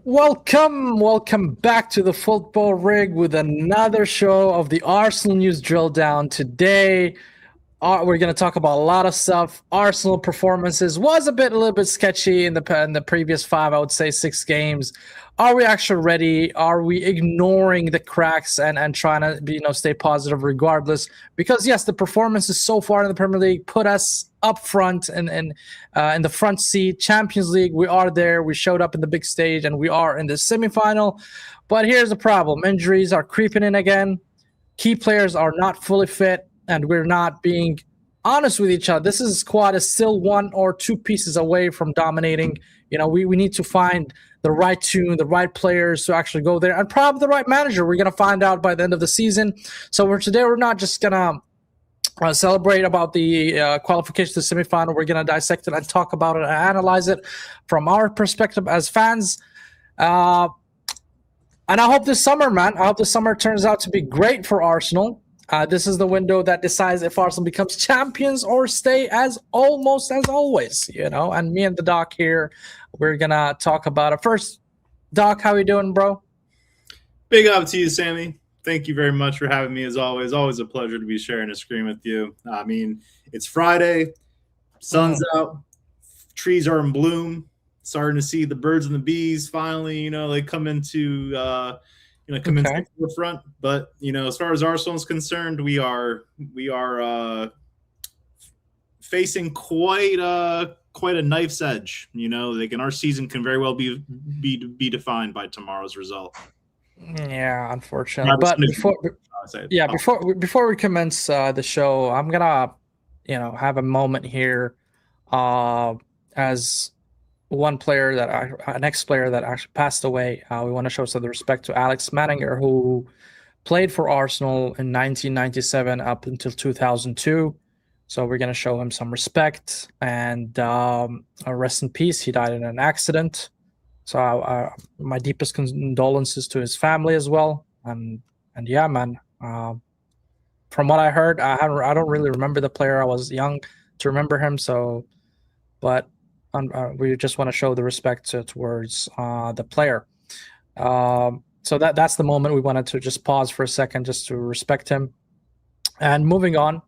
Welcome back to the Football Rig with another show of the Arsenal News Drilldown. Today, we're going to talk about a lot of stuff. Arsenal performances was a little bit sketchy in the previous five, I would say 6 games. Are we actually ready? Are we ignoring the cracks and trying to stay positive regardless? Because yes, the performances so far in the Premier League put us up front and in the front seat. Champions League, we are there. We showed up in the big stage and we are in the semifinal. But here's the problem: injuries are creeping in again. Key players are not fully fit, and we're not being honest with each other. This squad is still one or two pieces away from dominating. We need to find the right tune, the right players to actually go there, and probably the right manager. We're going to find out by the end of the season. So we're not just going to celebrate about the qualification to the semifinal. We're going to dissect it and talk about it and analyze it from our perspective as fans. And I hope this summer turns out to be great for Arsenal. This is the window that decides if Arsenal becomes champions or stay as almost as always, And me and the Doc here, we're going to talk about it. First, Doc, how you doing, bro? Big up to you, Sammy. Thank you very much for having me, as always. Always a pleasure to be sharing a screen with you. I mean, it's Friday, sun's out, trees are in bloom, starting to see the birds and the bees finally, come into into the front. But as far as Arsenal is concerned, we are facing quite a knife's edge. Our season can very well be defined by tomorrow's result. Yeah, unfortunately. But before we commence the show, I'm gonna have a moment here as an ex-player that actually passed away. We want to show some respect to Alex Manninger, who played for Arsenal in 1997 up until 2002. So we're going to show him some respect and rest in peace. He died in an accident. So my deepest condolences to his family as well. And yeah, man, from what I heard, I don't really remember the player. I was young to remember him. But we just want to show the respect towards the player. So that's the moment we wanted to just pause for a second just to respect him. And moving on,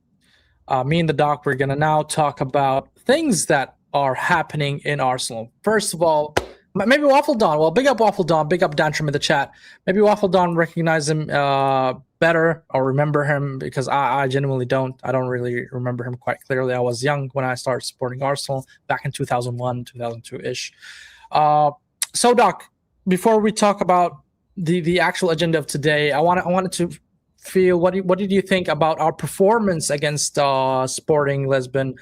me and the Doc, we're going to now talk about things that are happening in Arsenal. First of all, maybe Waffle Don. Well, big up Waffle Don. Big up Dantrum in the chat. Maybe Waffle Don recognize him better or remember him, because I genuinely don't. I don't really remember him quite clearly. I was young when I started supporting Arsenal back in 2001, 2002-ish. So, Doc, before we talk about the actual agenda of today, I wanted to feel what did you think about our performance against Sporting Lisbon?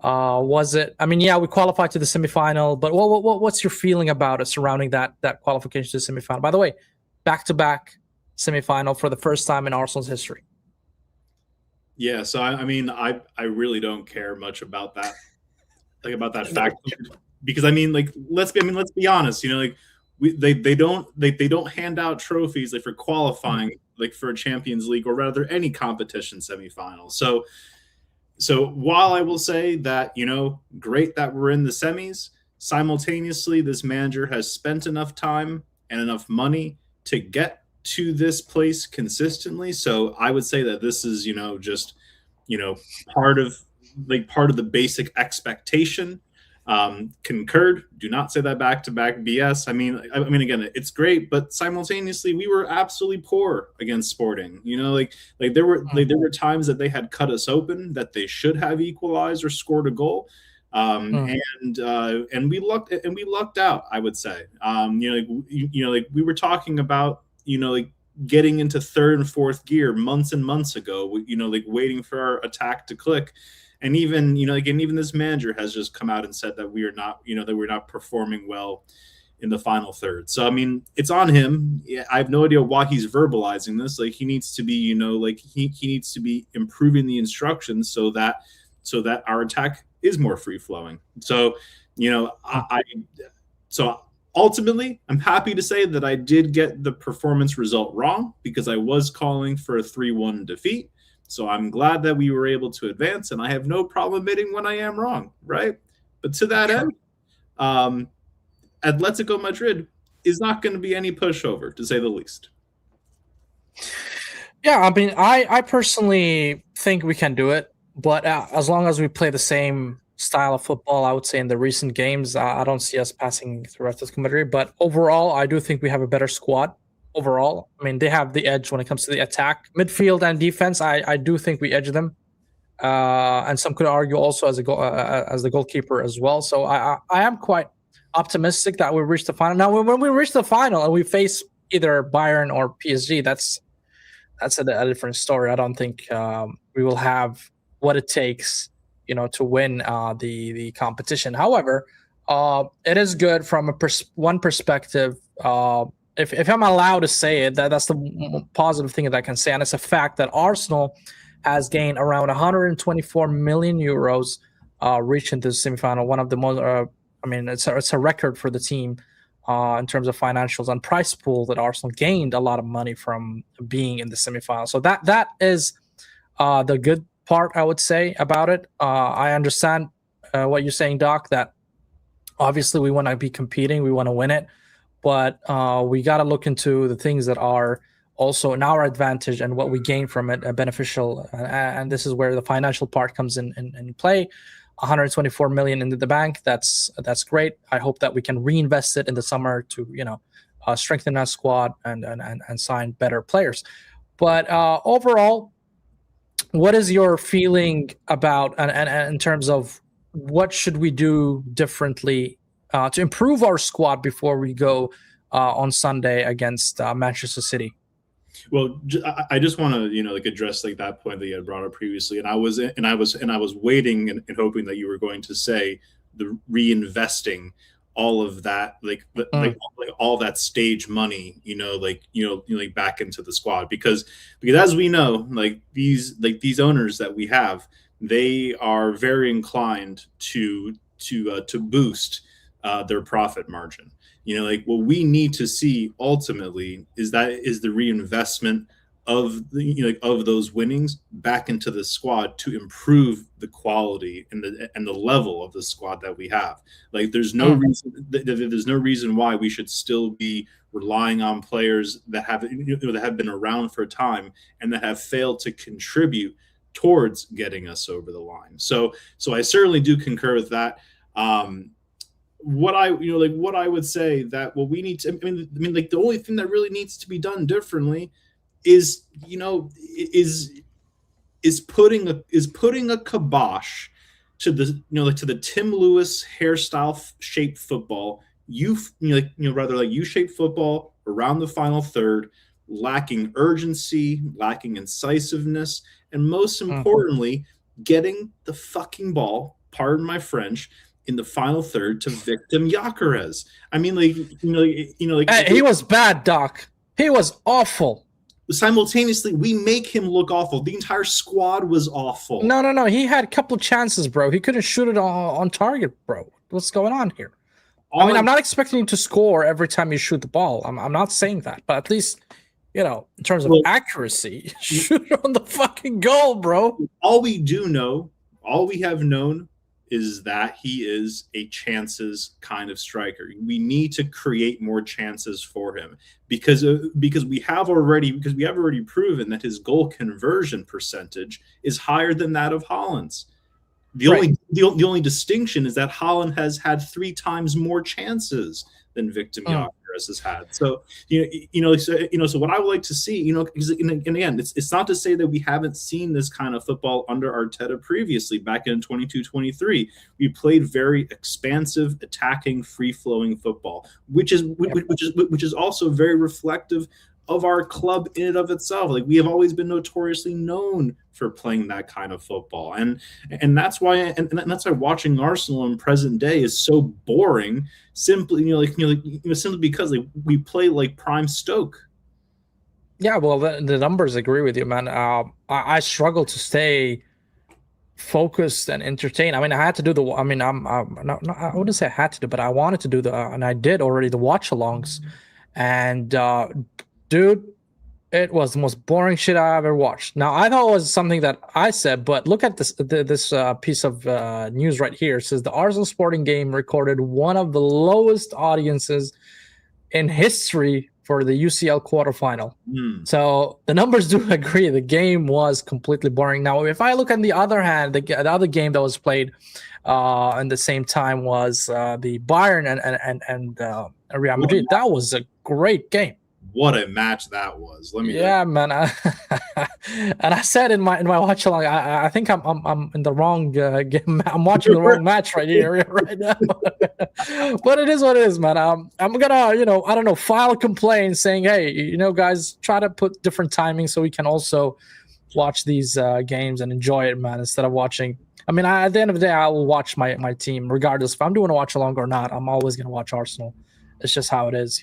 Was it? I mean, yeah, we qualified to the semifinal, but what's your feeling about it surrounding that qualification to the semifinal? By the way, back-to-back semifinal for the first time in Arsenal's history. Yeah, so I mean, I really don't care much about that, about that fact, because let's be honest, they don't hand out trophies for qualifying for a Champions League or rather any competition semifinal. So while I will say that, great that we're in the semis, simultaneously, this manager has spent enough time and enough money to get to this place consistently. So I would say that this is, just, part of the basic expectation. Concurred. Do not say that back-to-back BS. I mean, again, it's great, but simultaneously, we were absolutely poor against Sporting. There were times that they had cut us open, that they should have equalized or scored a goal, and we lucked out. I would say, we were talking about, getting into third and fourth gear months and months ago. Waiting for our attack to click. And even, even this manager has just come out and said that we are not, that we're not performing well in the final third. So, I mean, it's on him. I have no idea why he's verbalizing this. He needs to be, he needs to be improving the instructions so that our attack is more free flowing. So, so ultimately, I'm happy to say that I did get the performance result wrong, because I was calling for a 3-1 defeat. So I'm glad that we were able to advance, and I have no problem admitting when I am wrong, right? But to that end, Atletico Madrid is not going to be any pushover, to say the least. Yeah, I mean, I personally think we can do it, but as long as we play the same style of football, I would say in the recent games, I don't see us passing through Atletico Madrid. But overall, I do think we have a better squad. Overall, I mean, they have the edge when it comes to the attack, midfield, and defense. I do think we edge them, and some could argue also as as the goalkeeper as well. So I am quite optimistic that we reach the final. Now, when we reach the final and we face either Bayern or PSG, that's a different story. I don't think we will have what it takes, to win the competition. However, it is good from one perspective. If I'm allowed to say it, that's the positive thing that I can say, and it's a fact that Arsenal has gained around 124 million euros reaching the semifinal. One of the most, it's a record for the team. In terms of financials and price pool, that Arsenal gained a lot of money from being in the semifinal. So that is the good part, I would say, about it. I understand what you're saying, Doc, that obviously we want to be competing, we want to win it, but we got to look into the things that are also in our advantage and what we gain from it beneficial. And this is where the financial part comes in play. 124 million into the bank. That's great. I hope that we can reinvest it in the summer to strengthen our squad and sign better players. But overall, what is your feeling about and in terms of what should we do differently to improve our squad before we go on Sunday against Manchester City? Well, I just want to address that point that you had brought up previously, and I was waiting and hoping that you were going to say the reinvesting all of that all that stage money back into the squad, because as we know, these owners that we have, they are very inclined to boost their profit margin. What we need to see ultimately is the reinvestment of of those winnings back into the squad to improve the quality and the level of the squad that we have. There's no reason why we should still be relying on players that have been around for a time and that have failed to contribute towards getting us over the line. So I certainly do concur with that. What I would say that what we need to, the only thing that really needs to be done differently is putting a kibosh to the to the Tim Lewis hairstyle shaped football, U-shaped football around the final third, lacking urgency, lacking incisiveness, and most importantly, getting the fucking ball, pardon my French, in the final third to Victim Gyökeres. He was bad, Doc. He was awful. Simultaneously, we make him look awful. The entire squad was awful. No. He had a couple chances, bro. He couldn't shoot it on target, bro. What's going on here? I'm not expecting you to score every time you shoot the ball. I'm not saying that, but at least, in terms of accuracy, shoot it on the fucking goal, bro. All we have known is that he is a chances kind of striker. We need to create more chances for him because we have already proven that his goal conversion percentage is higher than that of Haaland's. The only distinction is that Haaland has had 3 times more chances than Victim Gyökeres has had. So so what I would like to see, and again, it's not to say that we haven't seen this kind of football under Arteta previously. Back in 22-23, we played very expansive, attacking, free-flowing football, which is also very reflective of our club in and of itself. We have always been notoriously known for playing that kind of football, and that's why watching Arsenal in present day is so boring. Simply, simply because we play like prime Stoke. Yeah, well, the numbers agree with you, man. I struggle to stay focused and entertained. I had to do I wouldn't say I had to do, but I wanted to do and I did already the watch-alongs, and dude, it was the most boring shit I ever watched. Now, I thought it was something that I said, but look at this piece of news right here. It says the Arsenal Sporting game recorded one of the lowest audiences in history for the UCL quarterfinal. Mm. So the numbers do agree. The game was completely boring. Now, if I look on the other hand, the other game that was played in the same time was the Bayern and Real Madrid. That was a great game. What a match that was! Let me tell you. Yeah, man. And I said in my watch along, I think I'm in the wrong game. I'm watching the wrong match right here right now. But it is what it is, man. I'm gonna, I don't know, file a complaint saying, hey, guys, try to put different timing so we can also watch these games and enjoy it, man, instead of watching. I mean, at the end of the day, I will watch my team regardless if I'm doing a watch along or not. I'm always gonna watch Arsenal. It's just how it is,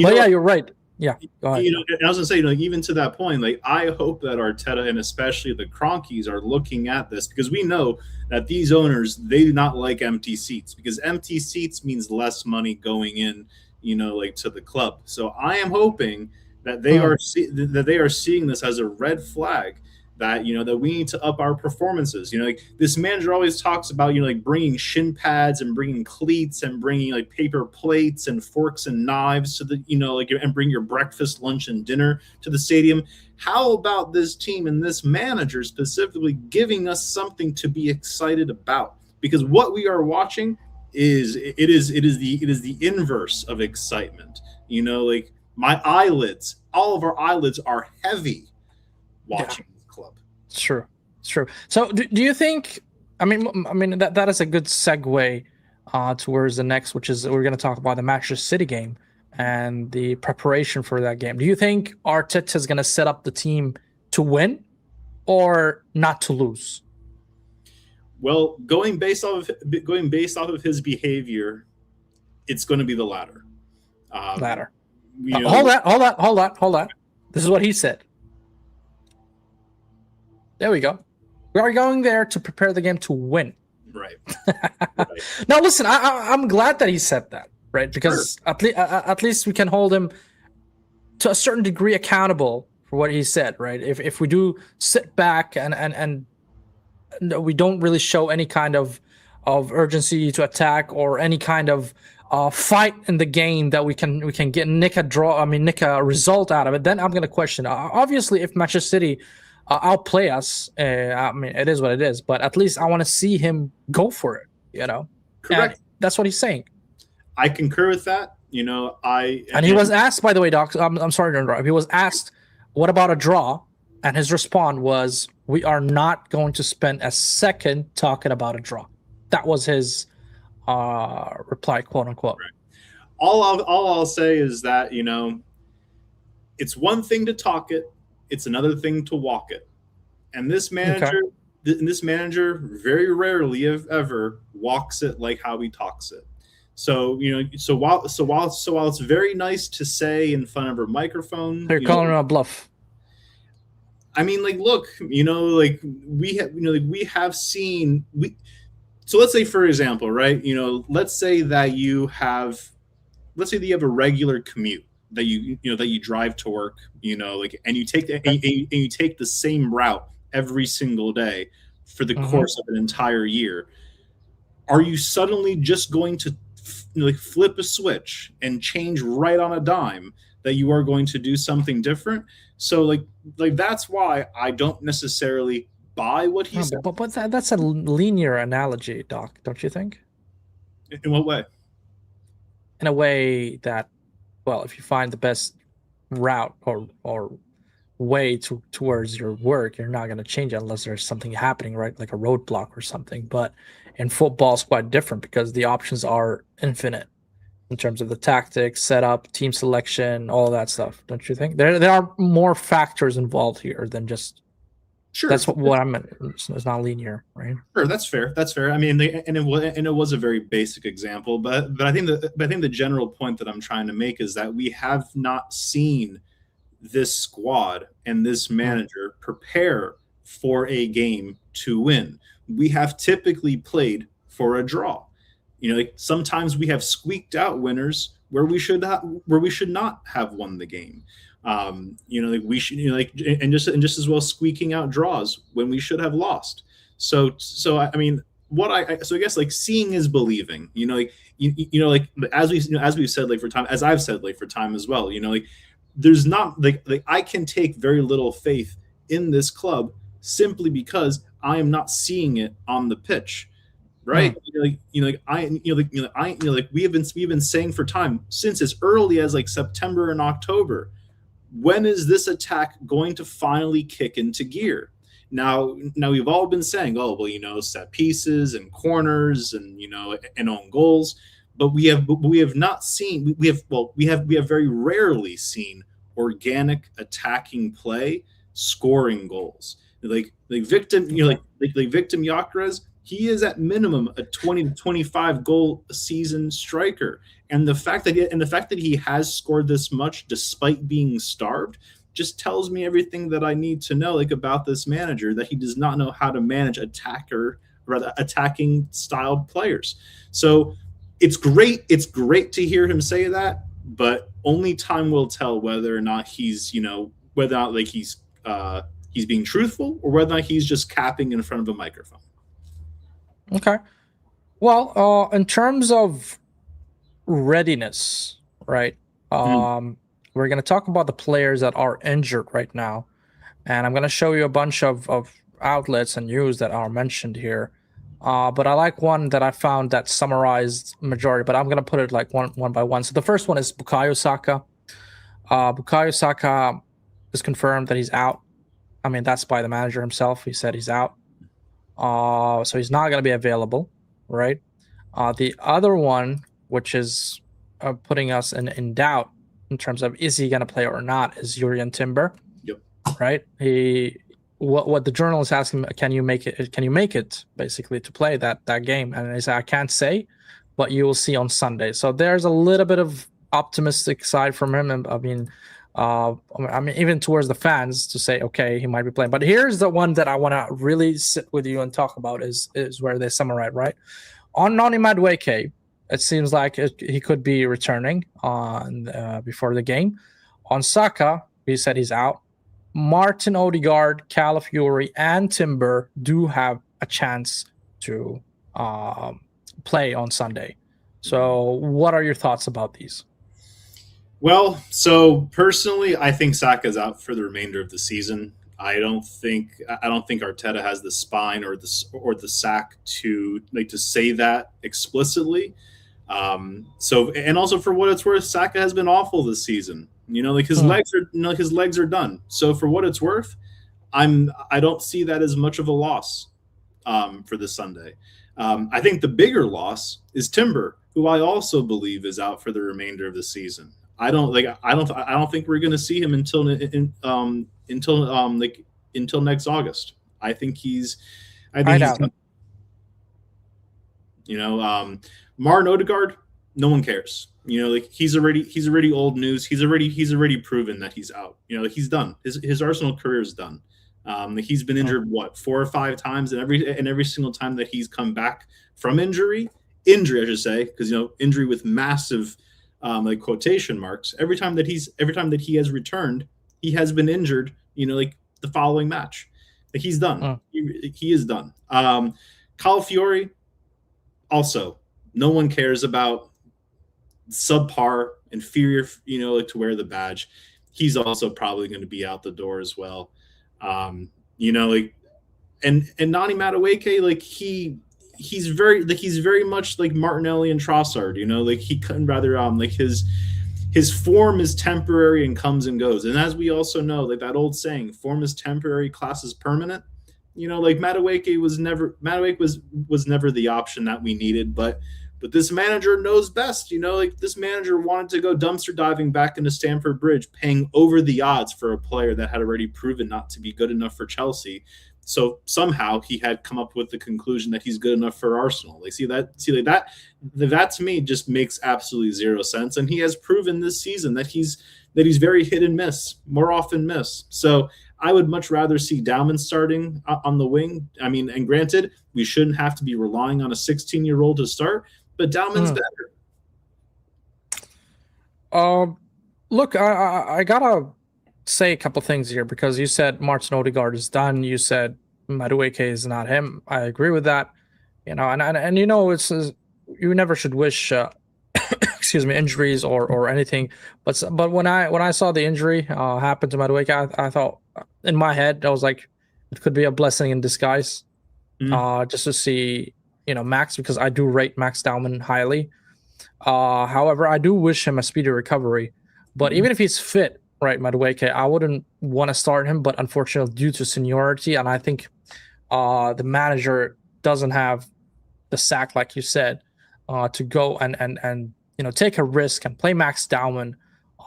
But yeah, you're right. Yeah, go ahead. I was gonna say, even to that point, like I hope that Arteta and especially the Cronkies are looking at this, because we know that these owners, they do not like empty seats, because empty seats means less money going in, like to the club. So I am hoping that they are seeing this as a red flag, that that we need to up our performances. Like this manager always talks about like bringing shin pads and bringing cleats and bringing like paper plates and forks and knives to the and bring your breakfast, lunch, and dinner to the stadium. How about this team and this manager specifically giving us something to be excited about? Because what we are watching is the inverse of excitement. Like my eyelids, all of our eyelids are heavy watching. Yeah. It's true. It's true. So do you think, I mean that is a good segue towards the next, which is we're going to talk about the Manchester City game and the preparation for that game. Do you think Arteta is going to set up the team to win or not to lose? Well, going based off of his behavior, it's going to be the latter. Latter. Hold that. This is what he said. There we go. We are going there to prepare the game to win. Right. Now, listen, I'm glad that he said that, right? Because sure, at least we can hold him to a certain degree accountable for what he said, right? If we do sit back and we don't really show any kind of urgency to attack or any kind of fight in the game that we can nick a result out of it, then I'm going to question. Obviously, if Manchester City outplay us, I mean, it is what it is, but at least I want to see him go for it, Correct. And that's what he's saying. I concur with that. And he was asked, by the way, Doc, I'm sorry to interrupt. He was asked, what about a draw? And his response was, we are not going to spend a second talking about a draw. That was his reply, quote unquote. Right. All I'll say is that, it's one thing to talk it, it's another thing to walk it. And this manager, very rarely, if ever, walks it like how he talks it. So so while it's very nice to say in front of a microphone, they're calling it a bluff. I mean, like, look, like we have seen. So let's say, for example, right? Let's say that you have a regular commute that you drive to work, and you take the same route every single day for the course of an entire year. Are you suddenly just going to flip a switch and change right on a dime that you are going to do something different? So like that's why I don't necessarily buy what he said. But that's a linear analogy, Doc, don't you think? In what way? In a way that, well, if you find the best route or way towards your work, you're not going to change it unless there's something happening, right? Like a roadblock or something. But in football, it's quite different because the options are infinite in terms of the tactics, setup, team selection, all of that stuff. Don't you think? There are more factors involved here than just. Sure, that's what I meant. It's not linear, right? Sure, that's fair. That's fair. I mean, it was a very basic example, but I think the general point that I'm trying to make is that we have not seen this squad and this manager prepare for a game to win. We have typically played for a draw. Like sometimes we have squeaked out winners where we should not have won the game. Like we should, and just as well squeaking out draws when we should have lost. So I mean, so I guess like seeing is believing. Like like as we've said like for time, as I've said like for time as well. Like there's not like I can take very little faith in this club simply because I am not seeing it on the pitch, right? Like we've been saying for time since as early as like September and October, when is this attack going to finally kick into gear? Now we've all been saying, oh well, set pieces and corners and and own goals, but we have not seen we have very rarely seen organic attacking play scoring goals. Like Victim, like Victim Gyökeres, he is at minimum a 20 to 25 goal a season striker. And the fact that he has scored this much despite being starved just tells me everything that I need to know like about this manager, that he does not know how to manage attacking styled players. So it's great to hear him say that, but only time will tell whether or not he's he's being truthful or whether or not he's just capping in front of a microphone. Okay. Well, in terms of readiness, right? We're going to talk about the players that are injured right now, and I'm going to show you a bunch of outlets and news that are mentioned here. But I like one that I found that summarized majority, but I'm going to put it like one by one. So the first one is Bukayo Saka. Bukayo Saka is confirmed that he's out. I mean, that's by the manager himself. He said he's out. So he's not going to be available, right? The other one, which is putting us in doubt in terms of is he going to play or not, is Jurriën Timber. Yep. Right. What the journalist asked him, can you make it basically to play that game? And he said, I can't say, but you will see on Sunday. So there's a little bit of optimistic side from him. And I mean, even towards the fans to say, okay, he might be playing. But here's the one that I want to really sit with you and talk about is where they summarize, right? On Noni Madueke, it seems like he could be returning on before the game. On Saka, he said he's out. Martin Odegaard, Calafiori, and Timber do have a chance to play on Sunday. So what are your thoughts about these? Well, so personally, I think Saka's out for the remainder of the season. I don't think Arteta has the spine or the sack to say that explicitly. So, and also for what it's worth, Saka has been awful this season. His legs are done. So for what it's worth, I don't see that as much of a loss for this Sunday. I think the bigger loss is Timber, who I also believe is out for the remainder of the season. I don't think we're going to see him until next August. I think he's done. Martin Odegaard, no one cares. He's already old news. He's already proven that he's out. He's done. His Arsenal career is done. He's been injured 4 or 5 times, and every single time that he's come back from injury I should say, because injury with massive quotation marks. Every time that he has returned, he has been injured. The following match, he's done. He is done. Calafiori, also, no one cares about. Subpar, inferior, to wear the badge. He's also probably going to be out the door as well. And Nani Madueke, he's very much like Martinelli and Trossard. He couldn't rather his form is temporary and comes and goes. And as we also know, that old saying, form is temporary, class is permanent. Madueke was never the option that we needed, but this manager knows best. This manager wanted to go dumpster diving back into Stamford Bridge, paying over the odds for a player that had already proven not to be good enough for Chelsea. So somehow he had come up with the conclusion that he's good enough for Arsenal. That to me just makes absolutely zero sense. And he has proven this season that he's very hit and miss, more often miss. So I would much rather see Dauman starting on the wing. I mean, and granted, we shouldn't have to be relying on a 16-year-old to start, but Dauman's better. Look, I gotta say a couple things here, because you said Martin Odegaard is done. You said Madueke is not him. I agree with that. And you never should wish excuse me, injuries or anything. But when I saw the injury happen to Madueke, I thought in my head I was like, it could be a blessing in disguise. Mhm. Just to see Max, because I do rate Max Dowman highly. However, I do wish him a speedy recovery. But Mhm. even if he's fit, right, Madueke, I wouldn't want to start him. But unfortunately, due to seniority, and I think the manager doesn't have the sack, like you said, to go and take a risk and play Max Dowman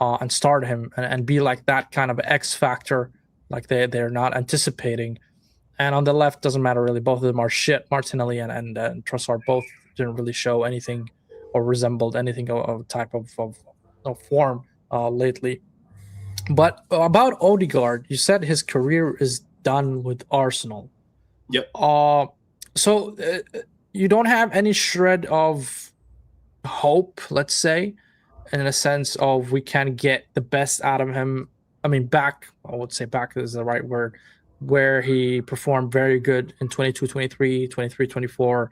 and start him and be like that kind of X factor, like they're not anticipating. And on the left, doesn't matter really. Both of them are shit. Martinelli and Trossard both didn't really show anything or resembled anything of type of form lately. But about Odegaard, you said his career is done with Arsenal. Yep. So you don't have any shred of hope, let's say, in a sense of we can get the best out of him. I mean, back, I would say back is the right word, where he performed very good in 22, 23, 23, 24,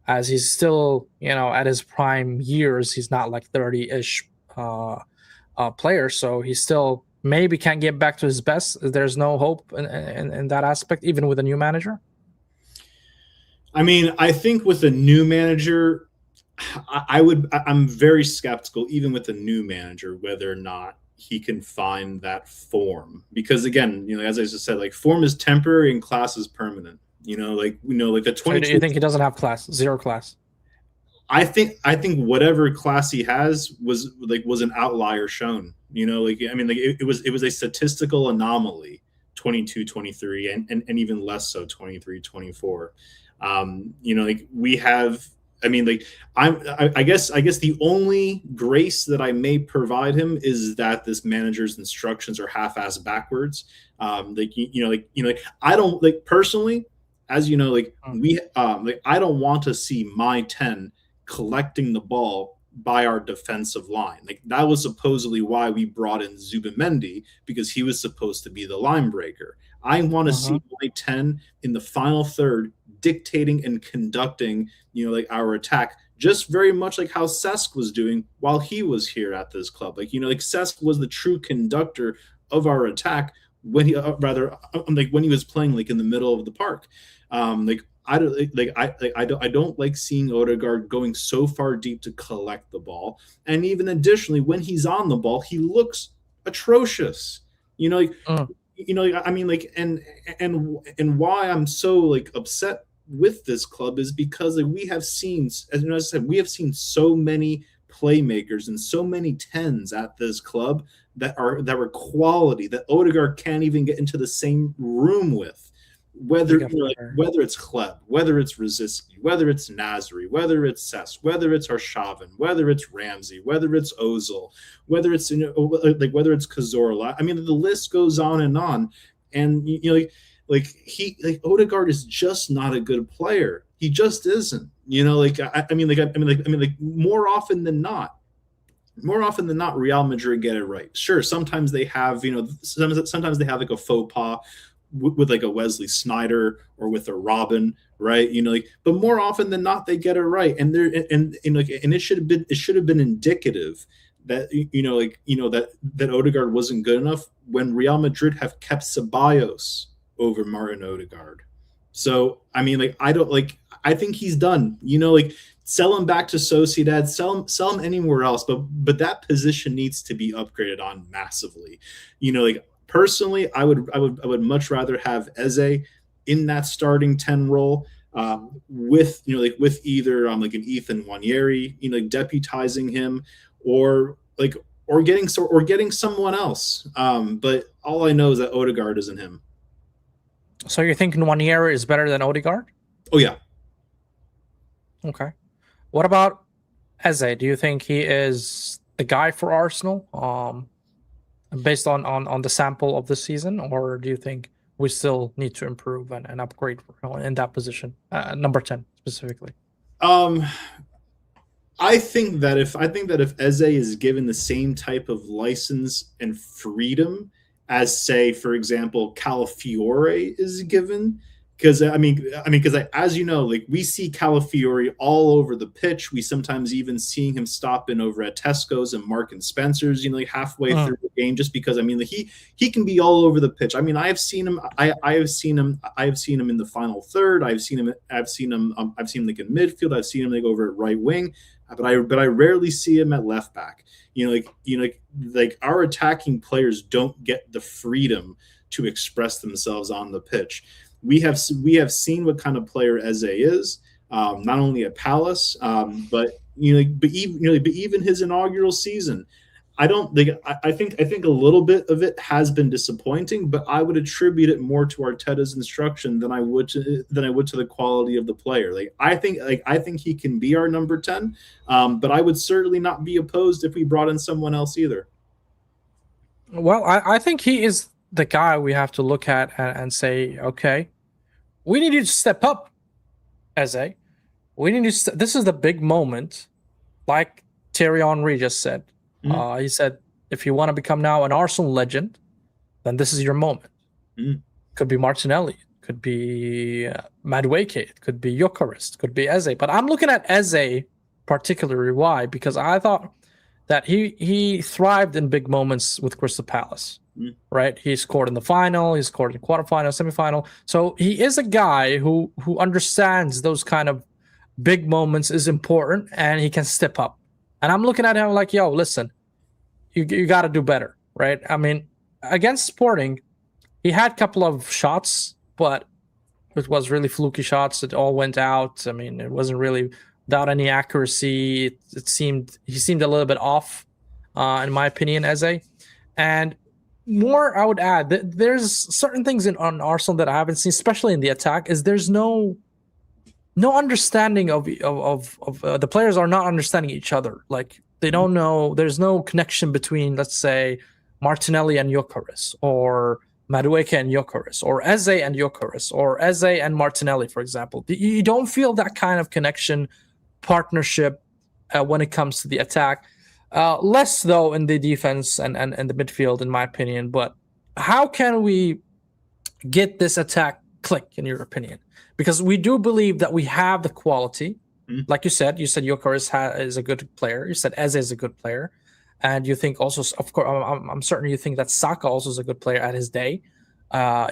as he's still, at his prime years. He's not like 30-ish player, so he still maybe can't get back to his best. There's no hope in that aspect, even with a new manager. I mean, I think with a new manager, I'm very skeptical, even with a new manager, whether or not he can find that form. Because again, as I just said, like form is temporary and class is permanent. Like the So 22. you think he doesn't have class, zero class? I think whatever class he has was an outlier shown. It was a statistical anomaly, 22, 23, and even less so 23, 24. We have. I mean, like I guess the only grace that I may provide him is that this manager's instructions are half-assed backwards. I don't like personally, as you know, I don't want to see my 10 collecting the ball by our defensive line. Like that was supposedly why we brought in Zubimendi, because he was supposed to be the line breaker. I want to see my 10 in the final third dictating and conducting, our attack, just very much like how Cesc was doing while he was here at this club. Cesc was the true conductor of our attack when he when he was playing like in the middle of the park. I don't like seeing Odegaard going so far deep to collect the ball, and even additionally, when he's on the ball, he looks atrocious. You know, like I mean, and why I'm so upset with this club is because we have seen, as I said, we have seen so many playmakers and so many tens at this club that were quality that Odegaard can't even get into the same room with. Whether whether it's Kleb, whether it's Rosicky, whether it's Nasri, whether it's Cesc, whether it's Arshavin, whether it's Ramsey, whether it's Ozil, whether it's whether it's Cazorla. I mean, the list goes on, and Odegaard is just not a good player. He just isn't. More often than not, Real Madrid get it right. Sure, sometimes they have, sometimes they have like a faux pas with like a Wesley Sneijder or with a Robin, right? But more often than not, they get it right, and it should have been indicative that that Odegaard wasn't good enough when Real Madrid have kept Ceballos over Martin Odegaard. So I mean, I think he's done. Sell him back to Sociedad, sell him anywhere else, but that position needs to be upgraded on massively. Personally, I would much rather have Eze in that starting 10 role, with with either an Ethan Wanyeri, deputizing him, or getting someone else. But all I know is that Odegaard isn't him. So you're thinking Wanyeri is better than Odegaard? Oh yeah. Okay. What about Eze? Do you think he is the guy for Arsenal? Based on the sample of the season, or do you think we still need to improve and upgrade in that position, number 10 specifically? I think that if Eze is given the same type of license and freedom as, say, for example, Calafiore is given, because as you know, like we see Calafiori all over the pitch. We sometimes even seeing him stop in over at Tesco's and Mark and Spencer's, like halfway through the game, just because like he can be all over the pitch. I mean, I have seen him in the final third. I've seen him like in midfield. I've seen him like over at right wing, but I rarely see him at left back. Like our attacking players don't get the freedom to express themselves on the pitch. We have seen what kind of player Eze is, not only at Palace, but even his inaugural season. I think a little bit of it has been disappointing, but I would attribute it more to Arteta's instruction than I would to the quality of the player. I think he can be our number 10, but I would certainly not be opposed if we brought in someone else either. Well, I think he is the guy we have to look at and say, okay, we need you to step up, Eze. We need to. This is the big moment, like Thierry Henry just said. He said, if you want to become now an Arsenal legend, then this is your moment. Could be Martinelli, could be Madueke, it could be Gyökeres, could be Eze. But I'm looking at Eze particularly. Why? Because I thought that he thrived in big moments with Crystal Palace. Right, he scored in the final, he scored in the quarterfinal, semifinal. So he is a guy who understands those kind of big moments is important, and he can step up. And I'm looking at him like, yo, listen, you got to do better, right? I mean, against Sporting, he had a couple of shots, but it was really fluky shots. It all went out. I mean, it wasn't really without any accuracy. He seemed a little bit off, in my opinion, Eze. And more, I would add that there's certain things on Arsenal that I haven't seen, especially in the attack, is there's no understanding of the players are not understanding each other. Like they don't know. There's no connection between, let's say, Martinelli and Gyökeres, or Madueke and Gyökeres, or Eze and Gyökeres, or Eze and Martinelli, for example. You don't feel that kind of connection, partnership when it comes to the attack. Less though in the defense and the midfield, in my opinion. But how can we get this attack click, in your opinion? Because we do believe that we have the quality. Like you said Gyökeres is a good player. You said Eze is a good player. And you think also, of course, I'm certain you think that Saka also is a good player at his day,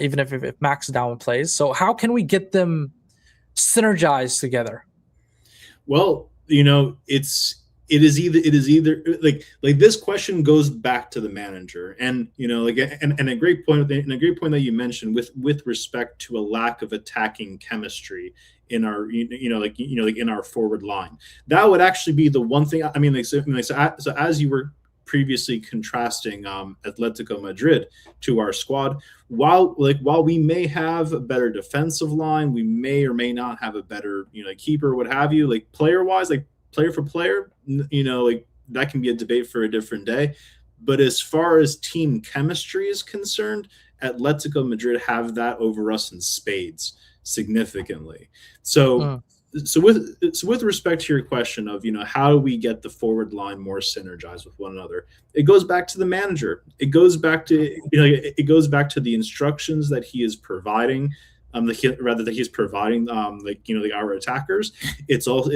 even if Max Down plays. So how can we get them synergized together? Well, it is either like this question goes back to the manager, and and a great point that you mentioned with respect to a lack of attacking chemistry in our in our forward line. That would actually be the one thing. I mean, so as you were previously contrasting Atletico Madrid to our squad, while we may have a better defensive line, we may or may not have a better keeper, what have you, like player wise, like player for player, that can be a debate for a different day. But as far as team chemistry is concerned, Atletico Madrid have that over us in spades significantly. So with respect to your question of how do we get the forward line more synergized with one another, it goes back to the manager. It goes back to the instructions that he is providing. That he's providing, our attackers. It's also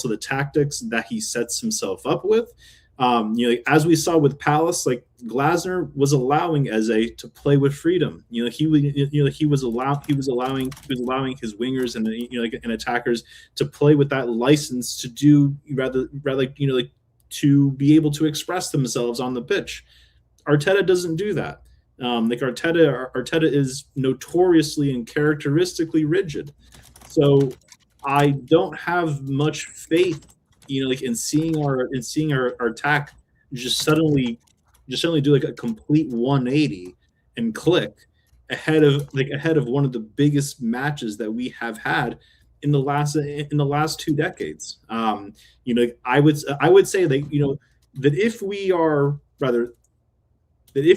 the tactics that he sets himself up with. As we saw with Palace, like Glasner was allowing Eze to play with freedom. He was allowing his wingers and attackers to play with that license to do rather to be able to express themselves on the pitch. Arteta doesn't do that. Arteta is notoriously and characteristically rigid. So I don't have much faith, in seeing our attack just suddenly do like a complete 180 and click ahead of one of the biggest matches that we have had in the last 2 decades. I would say that if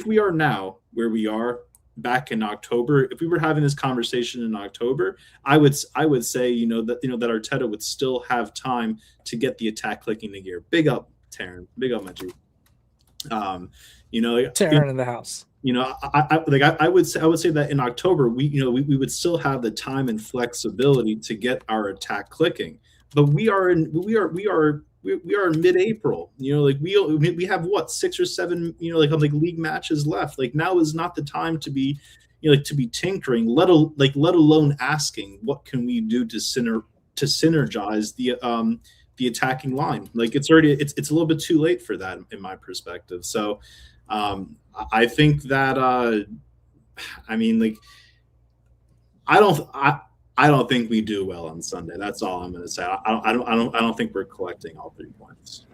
we are now where we are back in October, if we were having this conversation in October, I would say that Arteta would still have time to get the attack clicking in gear. Big up, Taryn. Big up, my G. Taryn in the house. I would say that in October we would still have the time and flexibility to get our attack clicking, but we are in mid-April. We have what, 6 or 7 league matches left. Like, now is not the time to be to be tinkering, let alone asking what can we do to synergize the attacking line. Like, it's a little bit too late for that in my perspective. So I think that I don't think we do well on Sunday. That's all I'm going to say. I don't think we're collecting all 3 points.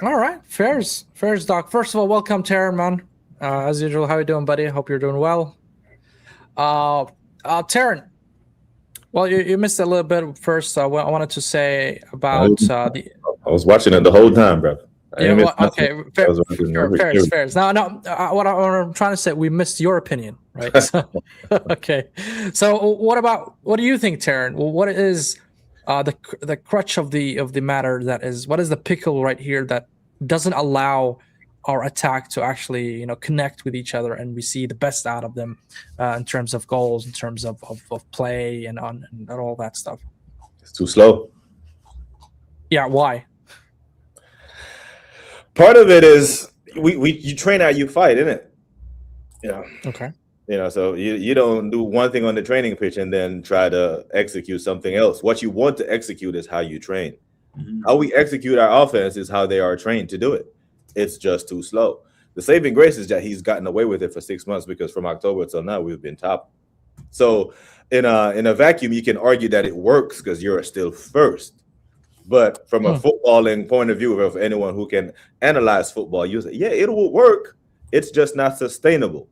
All right, fairs, Doc. First of all, welcome, Taryn, man. As usual, how you doing, buddy? Hope you're doing well. Taryn, well, you missed a little bit first. I wanted to say about I was watching it the whole time, bro. Yeah, well, okay, fairs. No, what I'm trying to say, we missed your opinion, right? Okay. So what do you think, Taryn? Well, what is the crutch of the matter? What is the pickle right here that doesn't allow our attack to actually connect with each other, and we see the best out of them in terms of goals, in terms of play, and all that stuff? It's too slow. Yeah, why? Part of it is you train how you fight, isn't it? Okay. So you don't do one thing on the training pitch and then try to execute something else. What you want to execute is how you train. Mm-hmm. How we execute our offense is how they are trained to do it. It's just too slow. The saving grace is that he's gotten away with it for 6 months, because from October till now we've been top. So in a vacuum, you can argue that it works because you're still first. But from a footballing point of view, of anyone who can analyze football, you say, yeah, it will work. It's just not sustainable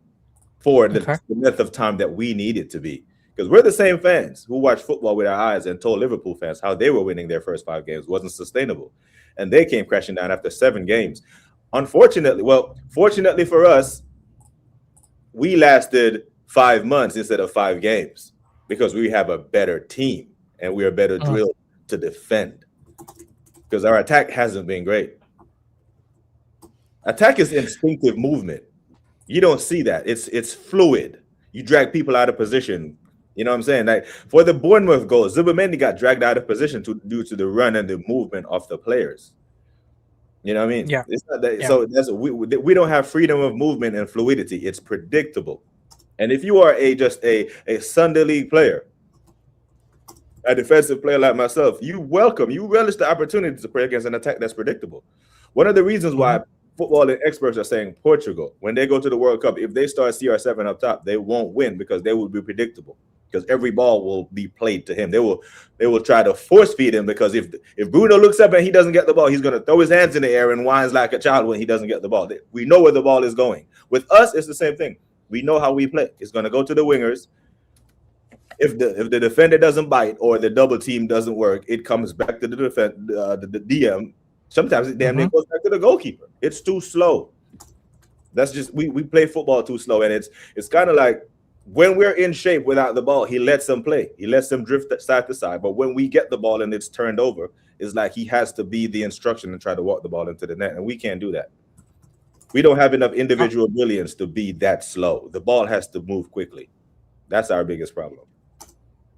for the length of time that we need it to be. Because we're the same fans who watch football with our eyes and told Liverpool fans how they were winning their first 5 games wasn't sustainable. And they came crashing down after 7 games. Fortunately for us, we lasted 5 months instead of 5 games because we have a better team and we are better drilled to defend. Because our attack hasn't been great. Attack is instinctive movement. You don't see that. It's fluid. You drag people out of position. You know what I'm saying? Like, for the Bournemouth goal, Zubimendi got dragged out of position due to the run and the movement of the players. You know what I mean? Yeah. It's not that, so we don't have freedom of movement and fluidity. It's predictable. And if you are just a Sunday league player, a defensive player like myself, you relish the opportunity to play against an attack that's predictable. One of the reasons why footballing experts are saying Portugal, when they go to the World Cup, if they start CR7 up top, they won't win because they will be predictable. Because every ball will be played to him. They will try to force feed him, because if Bruno looks up and he doesn't get the ball, he's going to throw his hands in the air and whines like a child when he doesn't get the ball. We know where the ball is going. With us, it's the same thing. We know how we play. It's going to go to the wingers. If the defender doesn't bite or the double team doesn't work, it comes back to the the DM. Sometimes it damn near goes back to the goalkeeper. It's too slow. That's just we play football too slow, and it's kind of like when we're in shape without the ball, he lets them play. He lets them drift side to side. But when we get the ball and it's turned over, it's like he has to be the instruction and try to walk the ball into the net, and we can't do that. We don't have enough individual brilliance to be that slow. The ball has to move quickly. That's our biggest problem.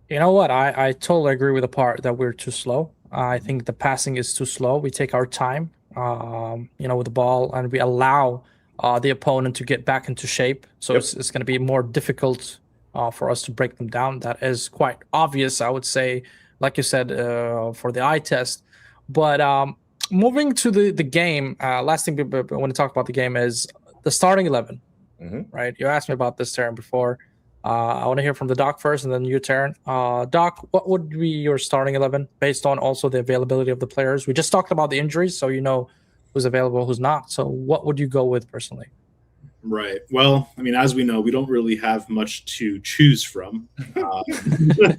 You know what? I totally agree with the part that we're too slow. I think the passing is too slow. We take our time, with the ball, and we allow the opponent to get back into shape. So it's going to be more difficult for us to break them down. That is quite obvious, I would say, like you said, for the eye test. But moving to the game, last thing I want to talk about the game is the starting 11, right? You asked me about this, Taryn, before. I want to hear from the Doc first, and then you, Taryn. Doc, what would be your starting 11 based on also the availability of the players? We just talked about the injuries, so you know who's available, who's not. So what would you go with personally? Right. Well, I mean, as we know, we don't really have much to choose from. Slim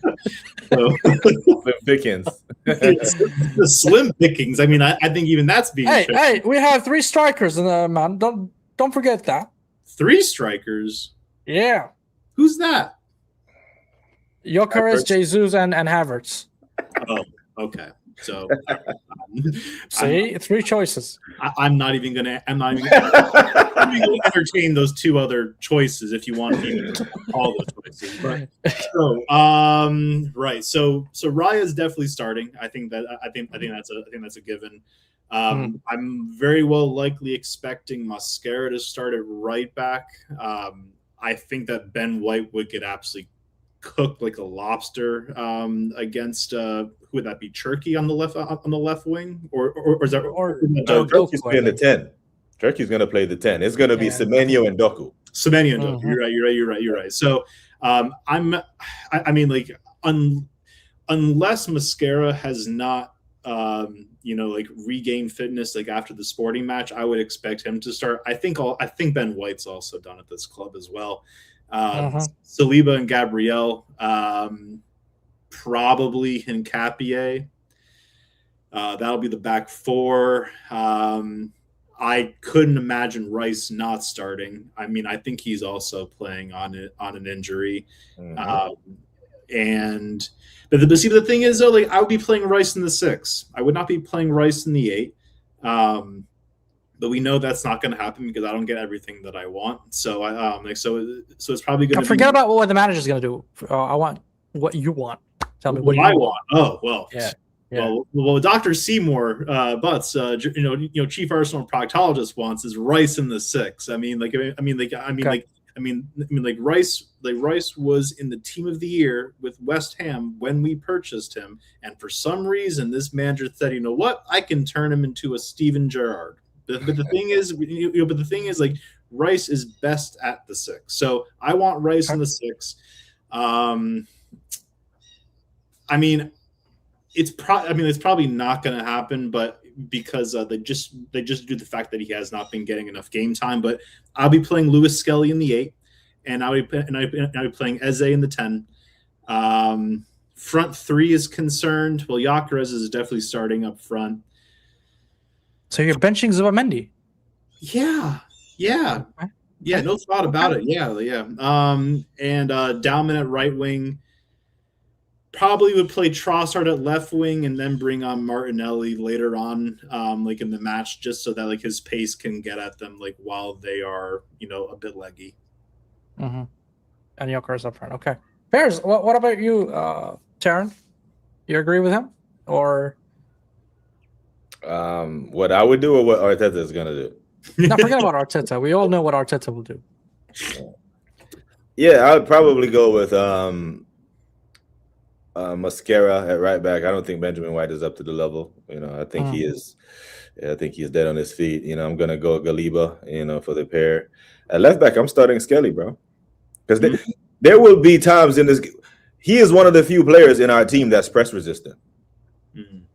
pickings. The slim pickings. I mean, I think even that's being. Hey, we have 3 strikers, man. Don't forget that. 3 strikers. Yeah. Who's that? Gyökeres, Jesus, and Havertz. Oh, okay. So, See, 3 choices. I'm not even gonna entertain those 2 other choices if you want to even call those choices. But right, so Raya is definitely starting. I think that's a given. I'm very well likely expecting Mascara to start at right back. I think that Ben White would get absolutely cooked like a lobster against who would that be? Turkey on the left wing, or is that Turkey's playing the 10? Turkey's going to play the 10. It's going to be Semenyo and Doku. Semenyo and Doku. You're right. So I mean, like unless Mascara has not like regained fitness like after the Sporting match, I would expect him to start. I think Ben White's also done at this club as well. Saliba and Gabriel, probably Hincapié. That'll be the back 4. I couldn't imagine Rice not starting. I mean, I think he's also playing on an injury. But the thing is, though, like I would be playing Rice in the 6. I would not be playing Rice in the 8. But we know that's not going to happen because I don't get everything that I want. So so it's probably going to forget about what the manager's going to do. I want what you want. Tell me what I you want. Oh well. Yeah. Well, Dr.Seymour Butts, chief Arsenal proctologist wants is Rice in the 6. Rice was in the team of the year with West Ham when we purchased him, and for some reason this manager said, you know what, I can turn him into a Steven Gerrard. But the thing is, like Rice is best at the 6, so I want Rice in the 6. It's probably not going to happen, but because they just do the fact that he has not been getting enough game time. But I'll be playing Lewis Skelly in the 8, and I'll be playing Eze in the 10. Front 3 is concerned. Well, Gyökeres is definitely starting up front. So you're benching Zubamendi? Yeah, no thought about it. Yeah. And Dalman at right wing. Probably would play Trossard at left wing and then bring on Martinelli later on, like in the match, just so that like his pace can get at them like while they are, a bit leggy. And Gyökeres up front. Okay. Bears, what about you, Taryn? You agree with him? Or what I would do or what Arteta is going to do? No, forget about Arteta. We all know what Arteta will do. Yeah, I would probably go with Mascara at right back. I don't think Benjamin White is up to the level. I think he is. I think he's dead on his feet. I'm gonna go Galiba. For the pair. At left back, I'm starting Skelly, bro. Because there will be times in this. He is one of the few players in our team that's press resistant.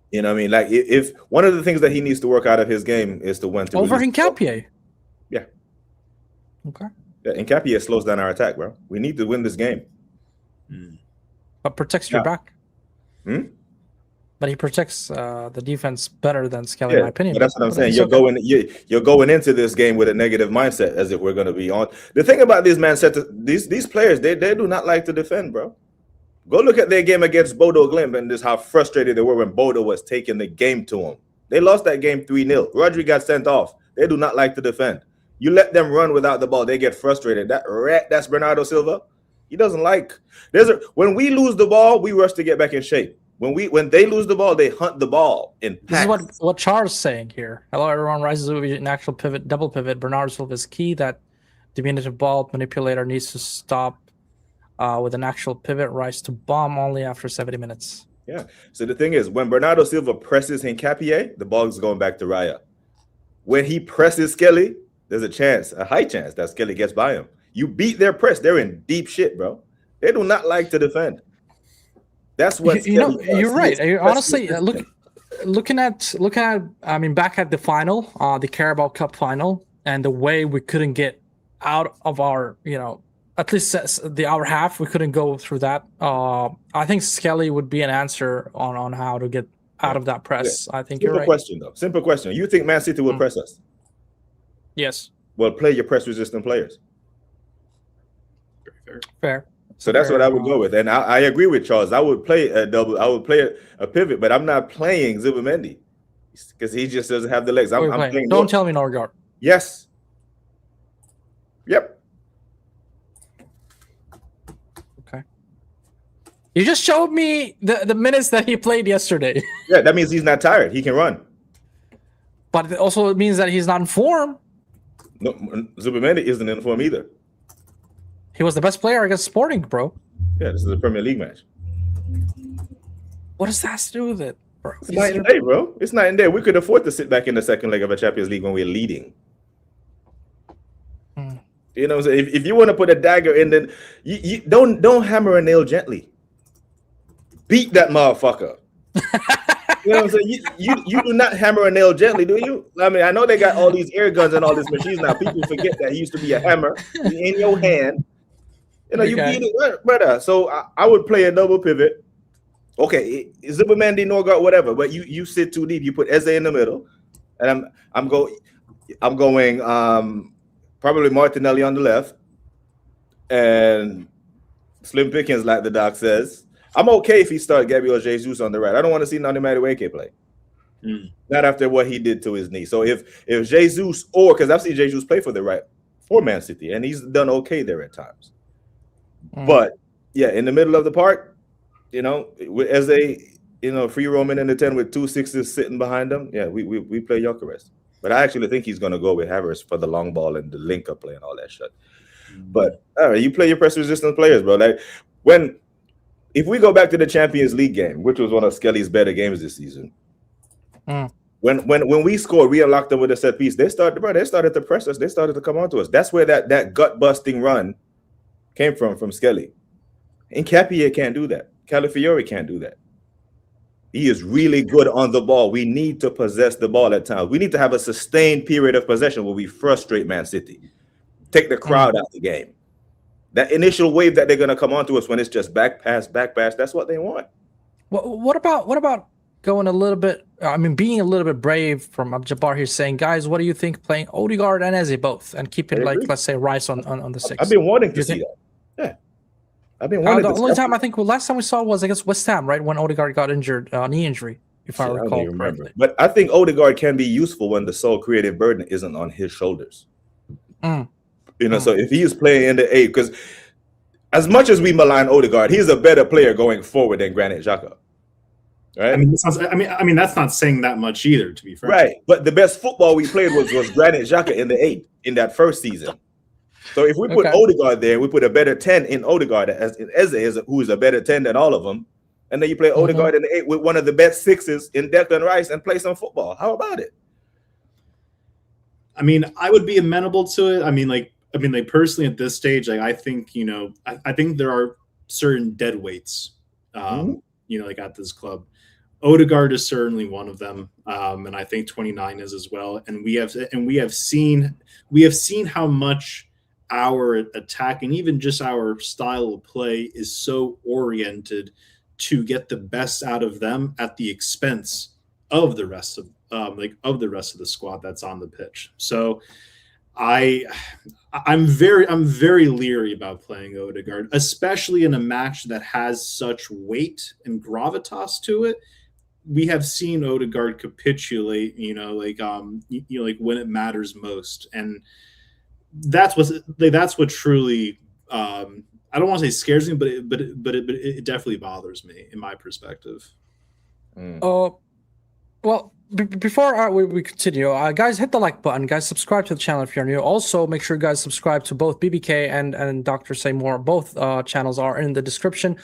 You know what I mean? Like if one of the things that he needs to work out of his game is to when to over Hincapié. Yeah. Okay. Yeah, Hincapié slows down our attack, bro. We need to win this game. But protects your back. But he protects the defense better than Skelly, in my opinion. But that's what I'm saying. You're going into this game with a negative mindset, as if we're going to be on. The thing about these these players, they do not like to defend, bro. Go look at their game against Bodo Glimt and just how frustrated they were when Bodo was taking the game to them. They lost that game 3-0. Rodri got sent off. They do not like to defend. You let them run without the ball, they get frustrated. That's Bernardo Silva. He doesn't like. When we lose the ball, we rush to get back in shape. When they lose the ball, they hunt the ball in packs. This is what Char's saying here. Hello, everyone. Rises will be an actual pivot, double pivot. Bernardo Silva is key. That diminutive ball manipulator needs to stop with an actual pivot. Rice to bomb only after 70 minutes. Yeah. So the thing is, when Bernardo Silva presses Hincapié, the ball is going back to Raya. When he presses Skelly, there's a high chance that Skelly gets by him. You beat their press, they're in deep shit, bro. They do not like to defend. That's what you're right. Honestly, looking at back at the final, the Carabao Cup final, and the way we couldn't get out of our, at least our half, we couldn't go through that. I think Skelly would be an answer on how to get out of that press. Yeah. I think you're right. Simple question. You think Man City will press us? Yes. Well, play your press resistant players. Fair. So that's what I would go with. And I agree with Charles. I would play a double. I would play a pivot, but I'm not playing Zubimendi because he just doesn't have the legs. I'm playing. Don't tell me Norgard. Yes. Yep. Okay. You just showed me the minutes that he played yesterday. Yeah, that means he's not tired. He can run. But it also means that he's not in form. No, Zubimendi isn't in form either. He was the best player against Sporting, bro. Yeah, this is a Premier League match. What does that have to do with it, bro? It's night and day, bro. It's night and day. We could afford to sit back in the second leg of a Champions League when we're leading. You know what I'm saying? If you want to put a dagger in, then you don't hammer a nail gently. Beat that motherfucker. You know what I'm saying? You do not hammer a nail gently, do you? I mean, I know they got all these air guns and all these machines now. People forget that he used to be a hammer in your hand. You know, you beat it, brother. So I would play a double pivot. Okay, Zubimendi, Norgard, whatever. But you sit too deep. You put Eze in the middle, and I'm going probably Martinelli on the left, and Slim Pickens, like the doc says. I'm okay if he start Gabriel Jesus on the right. I don't want to see Nani Madueke play. Not after what he did to his knee. So if Jesus, or because I've seen Jesus play for the right for Man City, and he's done okay there at times. But yeah, in the middle of the park, you know, as free roaming in the 10 with 2 6s sitting behind them, yeah, we play Gyökeres. But I actually think he's going to go with Havertz for the long ball and the link-up play and all that shit. But all right, you play your press-resistant players, bro. Like if we go back to the Champions League game, which was one of Skelly's better games this season, when we scored, we unlocked them with a set piece. They started to press us. They started to come on to us. That's where that gut-busting run came from Skelly. And Capia can't do that. Calafiori can't do that. He is really good on the ball. We need to possess the ball at times. We need to have a sustained period of possession where we frustrate Man City. Take the crowd out of the game. That initial wave that they're going to come on to us when it's just back pass, that's what they want. What about going a little bit, being a little bit brave from Jabbar here saying, guys, what do you think playing Odegaard and Eze both and keeping, let's say, Rice on the 6? I've been wanting to see that. Yeah. I've been wanting the only time last time we saw was against West Ham, right? When Odegaard got injured, knee injury, if I recall correctly. But I think Odegaard can be useful when the sole creative burden isn't on his shoulders. So if he is playing in the 8, because as much as we malign Odegaard, he's a better player going forward than Granit Xhaka. Right? That's not saying that much either, to be fair. Right. But the best football we played was Granit Xhaka in the 8 in that first season. So if we put Odegaard there, we put a better 10 in Odegaard as Eze, who is a better 10 than all of them, and then you play Odegaard in the 8 with one of the best 6s in Declan Rice and play some football. How about it? I would be amenable to it. Personally at this stage, I think, I think there are certain dead weights, at this club. Odegaard is certainly one of them, and I think 29 is as well. And we have seen how much our attack and even just our style of play is so oriented to get the best out of them at the expense of the rest of the squad that's on the pitch. So I'm very leery about playing Odegaard, especially in a match that has such weight and gravitas to it. We have seen Odegaard capitulate, when it matters most, and that's what truly I don't want to say scares me, but it definitely bothers me in my perspective. Well, before we continue, guys, hit the like button. Guys, subscribe to the channel if you're new. Also, make sure you guys subscribe to both BBK and Dr.Seymour. Both channels are in the description.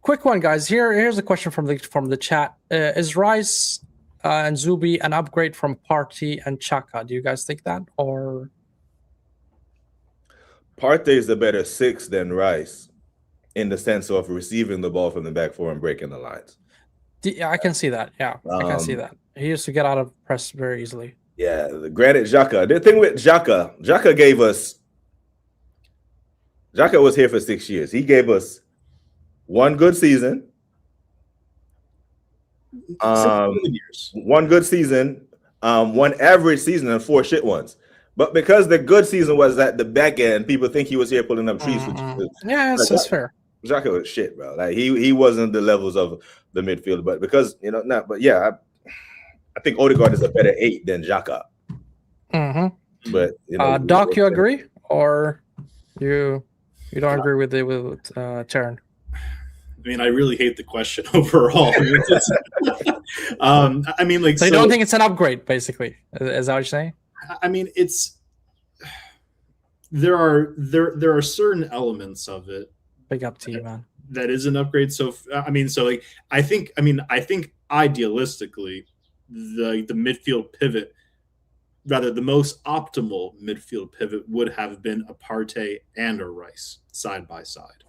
Quick one, guys. Here's a question from the chat. Is Rice and Zubi an upgrade from Partey and Xhaka? Do you guys think that, or? Partey is a better 6 than Rice in the sense of receiving the ball from the back four and breaking the lines. Yeah, I can see that. Yeah, I can see that. He used to get out of press very easily. Yeah, granted, Xhaka. The thing with Xhaka was here for 6 years. He gave us one good season. 1 good season, 1 average season, and 4 shit ones. But because the good season was at the back end, people think he was here pulling up trees. Yeah, that's fair. Xhaka was shit, bro. Like he wasn't the levels of the midfield, but because I think Odegaard is a better 8 than Xhaka. Mm-hmm. But Doc, you agree, or you don't agree with Taran? I mean, I really hate the question overall. I mean, like, so you don't think it's an upgrade, basically? Is that what you're saying? I mean, there are certain elements of it. Big up to you, man. That is an upgrade. So I think idealistically, the midfield pivot, rather the most optimal midfield pivot, would have been a Partey and a Rice side by side.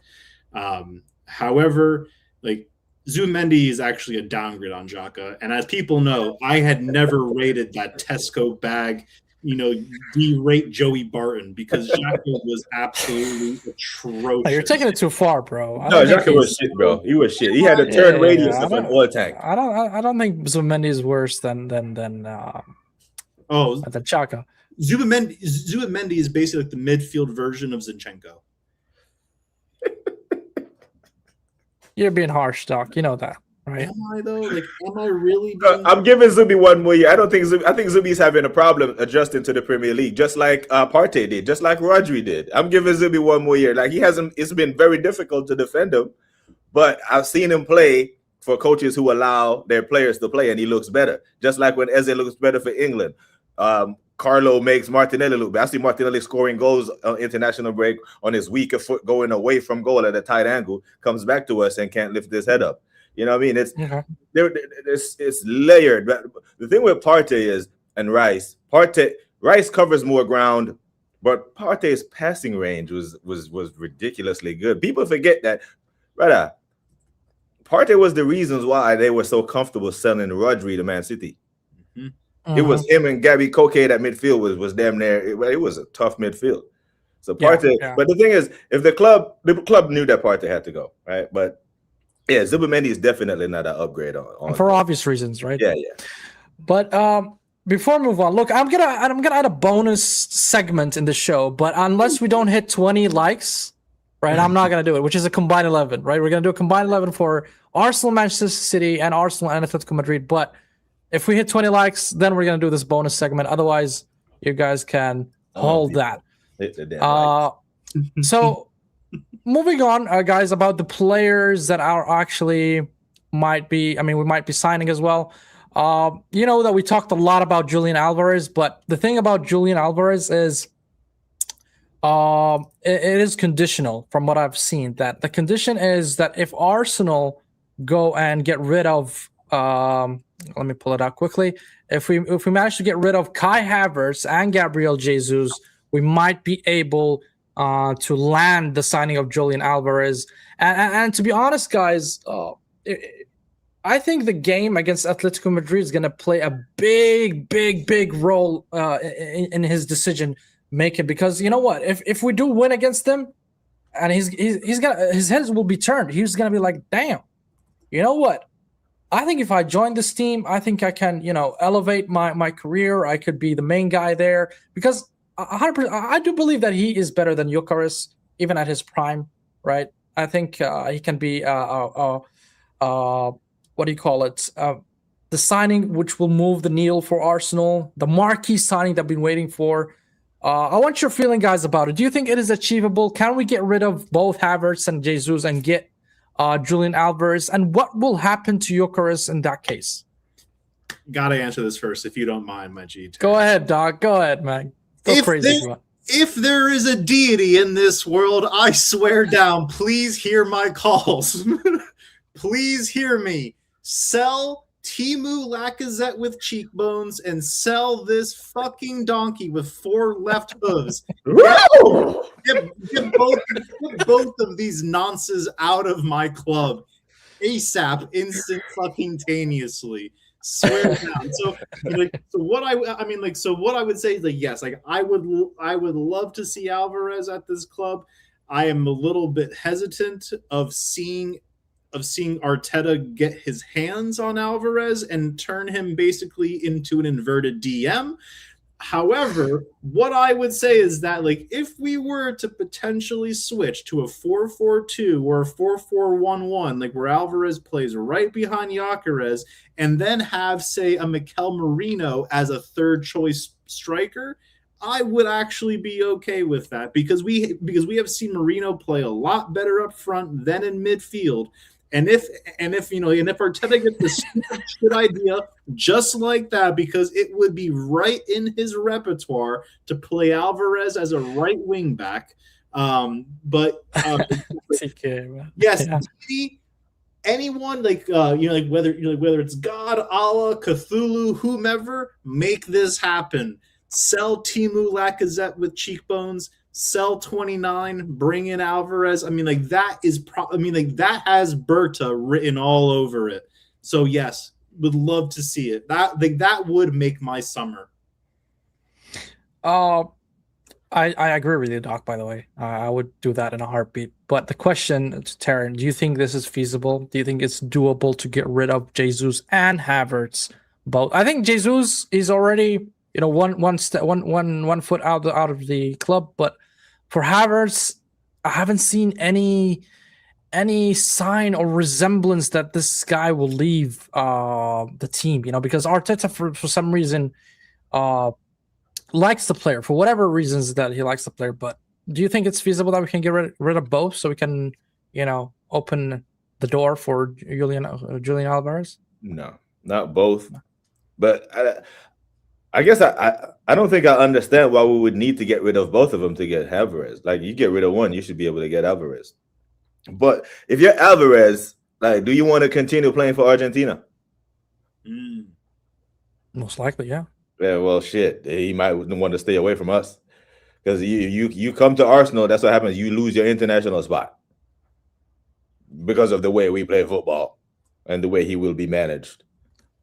However, like, Zubimendi is actually a downgrade on Xhaka, and as people know, I had never rated that Tesco bag, derate Joey Barton, because Xhaka was absolutely atrocious. You're taking it too far, bro. No, Xhaka was shit, bro. He was shit. He had a turn radius of an oil tank. I don't think Zubimendi is worse than Xhaka. Zubimendi is basically like the midfield version of Zinchenko. You're being harsh, Doc. You know that, right? Am I though? Like, am I really? I'm giving Zubi one more year. I think Zubi's having a problem adjusting to the Premier League, just like Partey did, just like Rodri did. I'm giving Zubi one more year. Like, he hasn't. It's been very difficult to defend him, but I've seen him play for coaches who allow their players to play, and he looks better. Just like when Eze looks better for England. Carlo makes Martinelli look better. I see Martinelli scoring goals on international break on his weaker foot, going away from goal at a tight angle, comes back to us and can't lift his head up. You know what I mean? It's layered. But the thing with Partey and Rice covers more ground, but Partey's passing range was ridiculously good. People forget that, brother. Partey was the reasons why they were so comfortable selling Rodri to Man City. It was him and Gabby Koke that midfield was damn near. It was a tough midfield. So Partey, but the thing is, if the club knew that Partey had to go, right? But yeah, Zubimendi is definitely not an upgrade on for obvious reasons, right? Yeah. But before we move on, look, I'm gonna add a bonus segment in the show, but unless we don't hit 20 likes, right, I'm not gonna do it. Which is a combined 11, right? We're gonna do a combined 11 for Arsenal, Manchester City, and Arsenal and Atletico Madrid, but if we hit 20 likes, then we're going to do this bonus segment. Otherwise, you guys can hold that. So, moving on, guys, about the players that are actually we might be signing as well. You know that we talked a lot about Julian Alvarez, but the thing about Julian Alvarez is it is conditional from what I've seen. That the condition is that if Arsenal go and get rid of let me pull it out quickly. If we manage to get rid of Kai Havertz and Gabriel Jesus, we might be able to land the signing of Julian Alvarez. And to be honest, guys, I think the game against Atletico Madrid is going to play a big role in his decision making, because you know what? If we do win against them, and his head will be turned. He's gonna be like, damn, you know what? I think if I join this team, I think I can, elevate my career. I could be the main guy there, because 100%, I do believe that he is better than Gyökeres, even at his prime, right? I think he can be what do you call it? The signing which will move the needle for Arsenal, the marquee signing that I've been waiting for. I want your feeling, guys, about it. Do you think it is achievable? Can we get rid of both Havertz and Jesus and get Julian Alvarez? And what will happen to Gyökeres in that case? Gotta answer this first, if you don't mind, my G. Go ahead, Doc. Go ahead, man. Go crazy. If there is a deity in this world, I swear down, please hear my calls. Please hear me. Sell Timu Lacazette with cheekbones and sell this fucking donkey with 4 left hooves. Get both of these nonces out of my club ASAP, instantaneously. Swear down. So what I would say is yes, I would love to see Alvarez at this club. I am a little bit hesitant of seeing Arteta get his hands on Alvarez and turn him basically into an inverted DM. However, what I would say is that, like, if we were to potentially switch to a 4-4-2 or a 4-4-1-1, like where Alvarez plays right behind Gyökeres, and then have, say, a Mikel Merino as a third choice striker, I would actually be okay with that because we have seen Merino play a lot better up front than in midfield. And if Arteta gets this good idea just like that, because it would be right in his repertoire to play Alvarez as a right wing back. Yes, yeah. Anyone like whether it's God, Allah, Cthulhu, whomever, make this happen. Sell Timu Lacazette with cheekbones. Sell 29, bring in Alvarez. I mean, like that has Berta written all over it. So yes, would love to see it. That would make my summer. I agree with you, Doc, by the way. I would do that in a heartbeat. But the question to Taryn, do you think this is feasible? Do you think it's doable to get rid of Jesus and Havertz both? I think Jesus is already, one foot out of the club, but for Havertz, I haven't seen any sign or resemblance that this guy will leave the team, because Arteta for some reason likes the player, for whatever reasons that he likes the player. But do you think it's feasible that we can get rid of both so we can, open the door for Julian Alvarez? No, not both. But I guess I don't think I understand why we would need to get rid of both of them to get Alvarez. Like, you get rid of one, you should be able to get Alvarez. But if you're Alvarez, like, do you want to continue playing for Argentina? Most likely, yeah. Yeah, well, shit. He might want to stay away from us because you come to Arsenal. That's what happens. You lose your international spot because of the way we play football and the way he will be managed.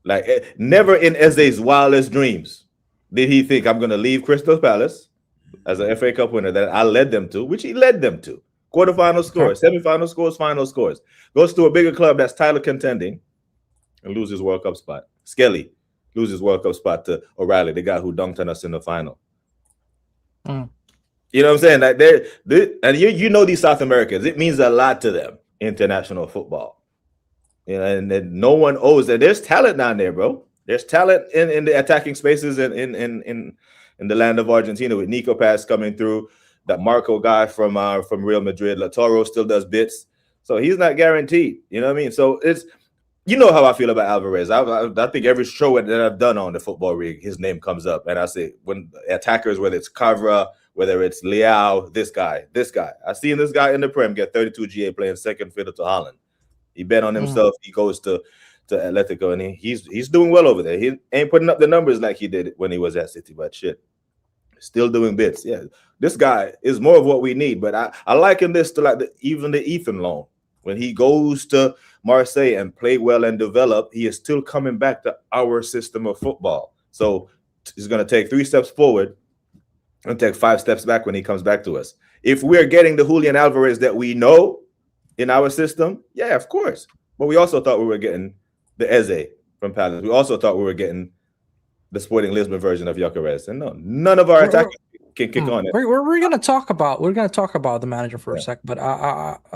Like, never in Eze's wildest dreams did he think I'm going to leave Crystal Palace as an FA Cup winner that I led them to, which he led them to. Quarterfinal scores, semifinal scores, final scores. Goes to a bigger club that's title contending and loses World Cup spot. Skelly loses World Cup spot to O'Reilly, the guy who dunked on us in the final. You know what I'm saying? Like, and you know these South Americans, it means a lot to them, international football. And no one owes that. There's talent down there, bro. There's talent in the attacking spaces in the land of Argentina, with Nico Pass coming through. That Marco guy from Real Madrid, Lautaro still does bits, so he's not guaranteed. You know what I mean? So it's, how I feel about Alvarez. I think every show that I've done on the Football Rig, his name comes up, and I say, when attackers, whether it's Cavra, whether it's Leao, this guy, I've seen this guy in the Prem get 32 GA playing second fiddle to Holland. He bet on himself. He goes to Atletico, and he's doing well over there. He ain't putting up the numbers like he did when he was at City, but shit, still doing bits. Yeah, this guy is more of what we need. But I liken this to even the Ethan loan. When he goes to Marseille and play well and develop, he is still coming back to our system of football. So he's going to take 3 steps forward and take 5 steps back when he comes back to us. If we're getting the Julian Alvarez that we know in our system, yeah, of course. But we also thought we were getting the Eze from Palace. We also thought we were getting the Sporting Lisbon version of Gyökeres. And no, none of our attackers can kick on it. We're gonna talk about the manager for a sec, but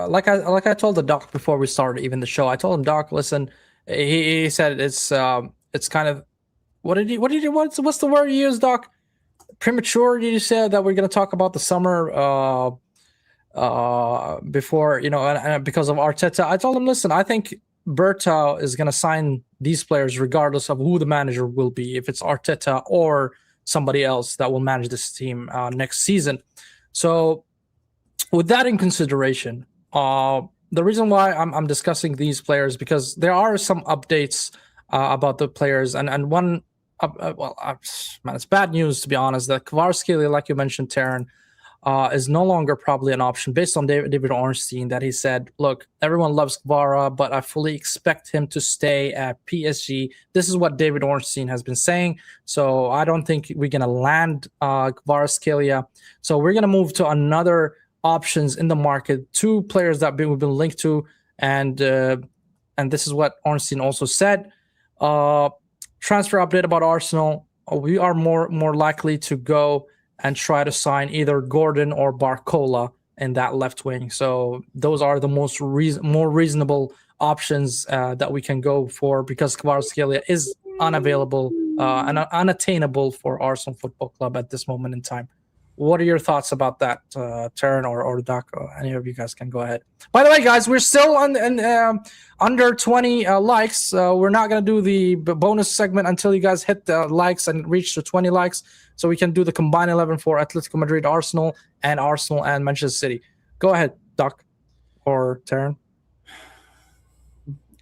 like I told the Doc before we started even the show, I told him, Doc, listen, he said it's kind of what's the word you use, Doc? Premature. You said that we're gonna talk about the summer before, and because of Arteta. I told him, listen, I think Berta is going to sign these players regardless of who the manager will be, if it's Arteta or somebody else that will manage this team next season. So with that in consideration, the reason why I'm discussing these players, because there are some updates about the players, and one, it's bad news, to be honest, that Kvaratskhelia, like you mentioned, Taryn, is no longer probably an option based on David Ornstein, that he said, look, everyone loves Kvara, but I fully expect him to stay at PSG. This is what David Ornstein has been saying. So I don't think we're going to land Kvaratskhelia. So we're going to move to another options in the market, 2 players that we've been linked to. And this is what Ornstein also said. Transfer update about Arsenal. we are more likely to go and try to sign either Gordon or Barcola in that left wing. So those are the more reasonable options that we can go for, because Kvaratskhelia is unavailable and unattainable for Arsenal Football Club at this moment in time. What are your thoughts about that, Taryn or Doc? Any of you guys can go ahead. By the way, guys, we're still under 20 likes. We're not going to do the bonus segment until you guys hit the likes and reach the 20 likes, so we can do the combined 11 for Atletico Madrid, Arsenal and Manchester City. Go ahead, Doc or Taryn.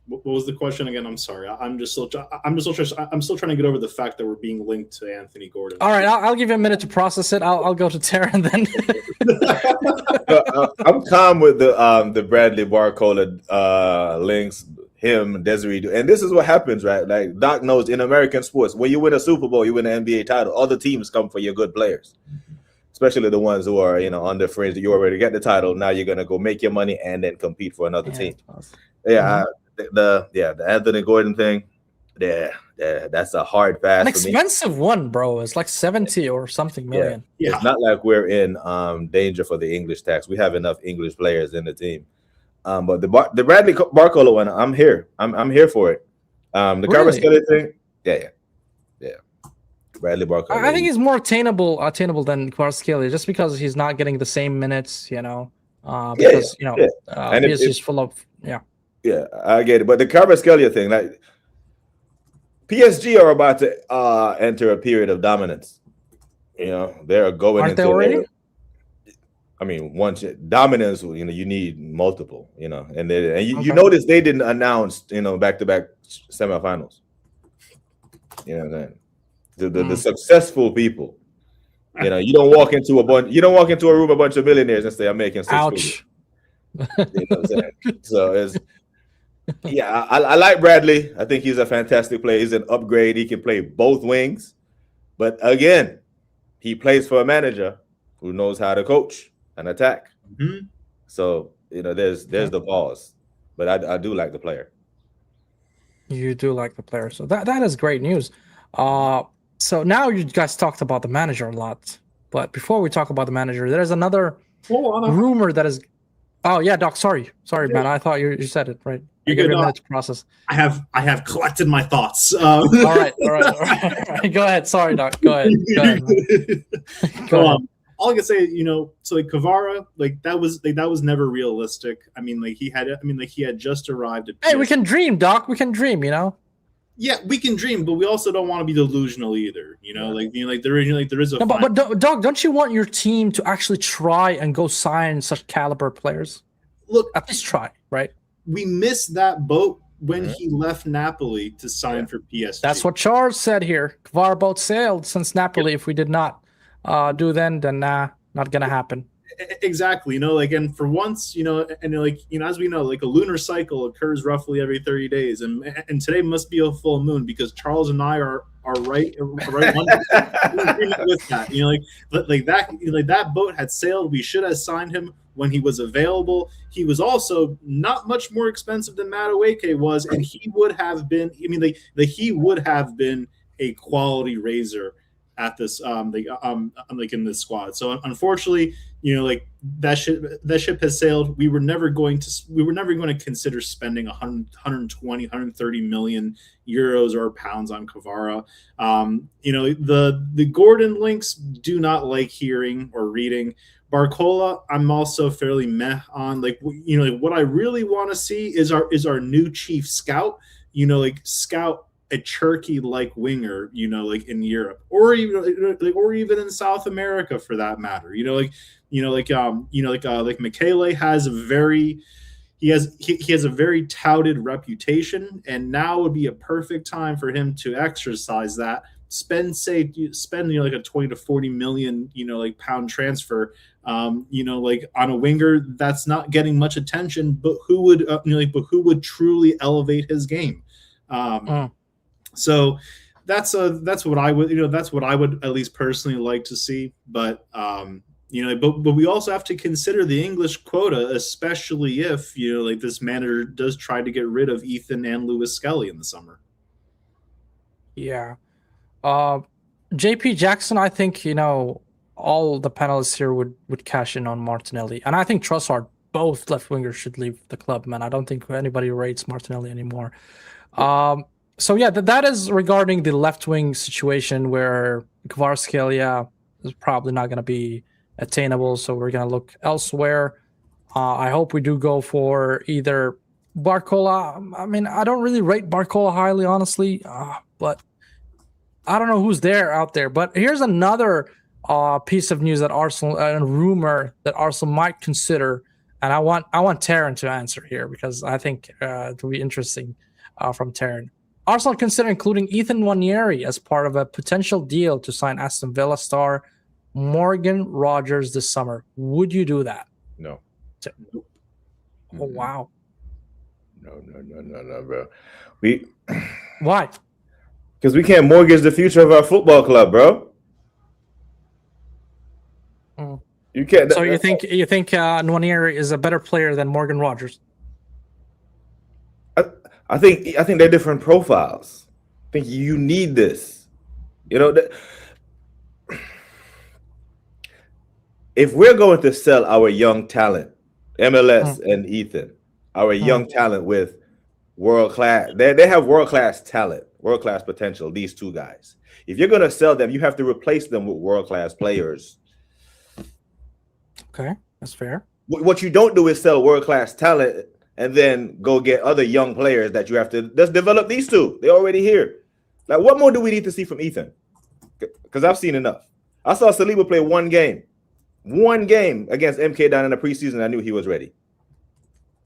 What was the question again? I'm sorry. I'm still trying to get over the fact that we're being linked to Anthony Gordon. All right, I'll give you a minute to process it. I'll go to Taryn then. I'm calm with the Bradley Barcola links, him, Desiree, and this is what happens, right? Like Doc knows, in American sports, when you win a Super Bowl, you win an NBA title, other teams come for your good players, especially the ones who are on the fringe. You already get the title, now you're gonna go make your money and then compete for another team. Yeah. The Anthony Gordon thing, that's a hard pass. An expensive one, bro. It's like 70 or something million. Yeah. It's not like we're in danger for the English tax. We have enough English players in the team. But the Bradley Barcola one, I'm here. I'm here for it. The Kvaratskhelia thing, yeah. Bradley Barcola. I think he's more attainable than Kvaratskhelia, just because he's not getting the same minutes. Because and he's just full of Yeah, I get it. But the Kvaratskhelia thing, like PSG are about to enter a period of dominance. They're going Aren't they already? I mean, once dominance, you need multiple, and you notice they didn't announce, back-to-back semifinals. You know what I'm saying? The successful people. You don't walk into a room a bunch of millionaires and say, "I'm making 6 Ouch." You know what I'm saying? So it's. Yeah, I like Bradley. I think he's a fantastic player. He's an upgrade. He can play both wings. But again, he plays for a manager who knows how to coach and attack. Mm-hmm. So, there's the pause. But I do like the player. You do like the player. So that is great news. So now you guys talked about the manager a lot. But before we talk about the manager, there's another rumor that is... Oh, yeah, Doc. Sorry, man. I thought you said it, right? You get a minute to process. I have collected my thoughts. All right. Go ahead. Sorry, Doc. Go ahead. Go ahead. All I can say, so like Kvara, like that was never realistic. I mean, like he had just arrived at. Hey, we can dream, Doc. We can dream. Yeah, we can dream, but we also don't want to be delusional either. There is a. No, but Doc, don't you want your team to actually try and go sign such caliber players? Look, at least try, right? We missed that boat when he left Napoli to sign for PSG. That's what Charles said here. Kvara boat sailed since Napoli. If we did not do then nah, not gonna happen. Exactly. And for once, as we know, like a lunar cycle occurs roughly every 30 days, and today must be a full moon, because Charles and I are right with that. That boat had sailed. We should have signed him when he was available. He was also not much more expensive than Madueke was, and he would have been. He would have been a quality raiser at this in this squad. So unfortunately, that ship has sailed. We were never going to consider spending 120, 130 million euros or pounds on Kvara. The Gordon links do not like hearing or reading. Barcola, I'm also fairly meh on. What I really want to see is our new chief scout. Scout a Turkey-like winger, in Europe, or even in South America for that matter. Michele has a very touted reputation, and now would be a perfect time for him to exercise that. Spend like a 20 to 40 million, pound transfer, on a winger that's not getting much attention, but who would truly elevate his game. So that's what I would at least personally like to see. But but we also have to consider the English quota, especially if this manager does try to get rid of Ethan and Lewis Skelly in the summer. Yeah. JP Jackson, I think, all the panelists here would cash in on Martinelli. And I think Trossard, both left wingers should leave the club, man. I don't think anybody rates Martinelli anymore. So yeah, that is regarding the left wing situation where Kvaratskhelia is probably not going to be attainable. So we're going to look elsewhere. I hope we do go for either Barcola. I mean, I don't really rate Barcola highly, honestly, but I don't know who's out there. But here's another piece of news that Arsenal, and rumor that Arsenal might consider, and I want Taryn to answer here because I think it'll be interesting from Taryn. Arsenal consider including Ethan Nwaneri as part of a potential deal to sign Aston Villa star Morgan Rogers this summer. Would you do that? No. Oh, wow. No, bro. Why? Because we can't mortgage the future of our football club, bro. You can't. So you think Nwaneri is a better player than Morgan Rogers? I think they're different profiles. I think you need this. If we're going to sell our young talent, MLS and Ethan, our young talent with world class, they have world class talent, world class potential. These two guys. If you're going to sell them, you have to replace them with world class players. Okay, that's fair. What you don't do is sell world class talent and then go get other young players that you have to just develop these two. They're already here. Like, what more do we need to see from Ethan? Because I've seen enough. I saw Saliba play one game against MK down in the preseason. I knew he was ready.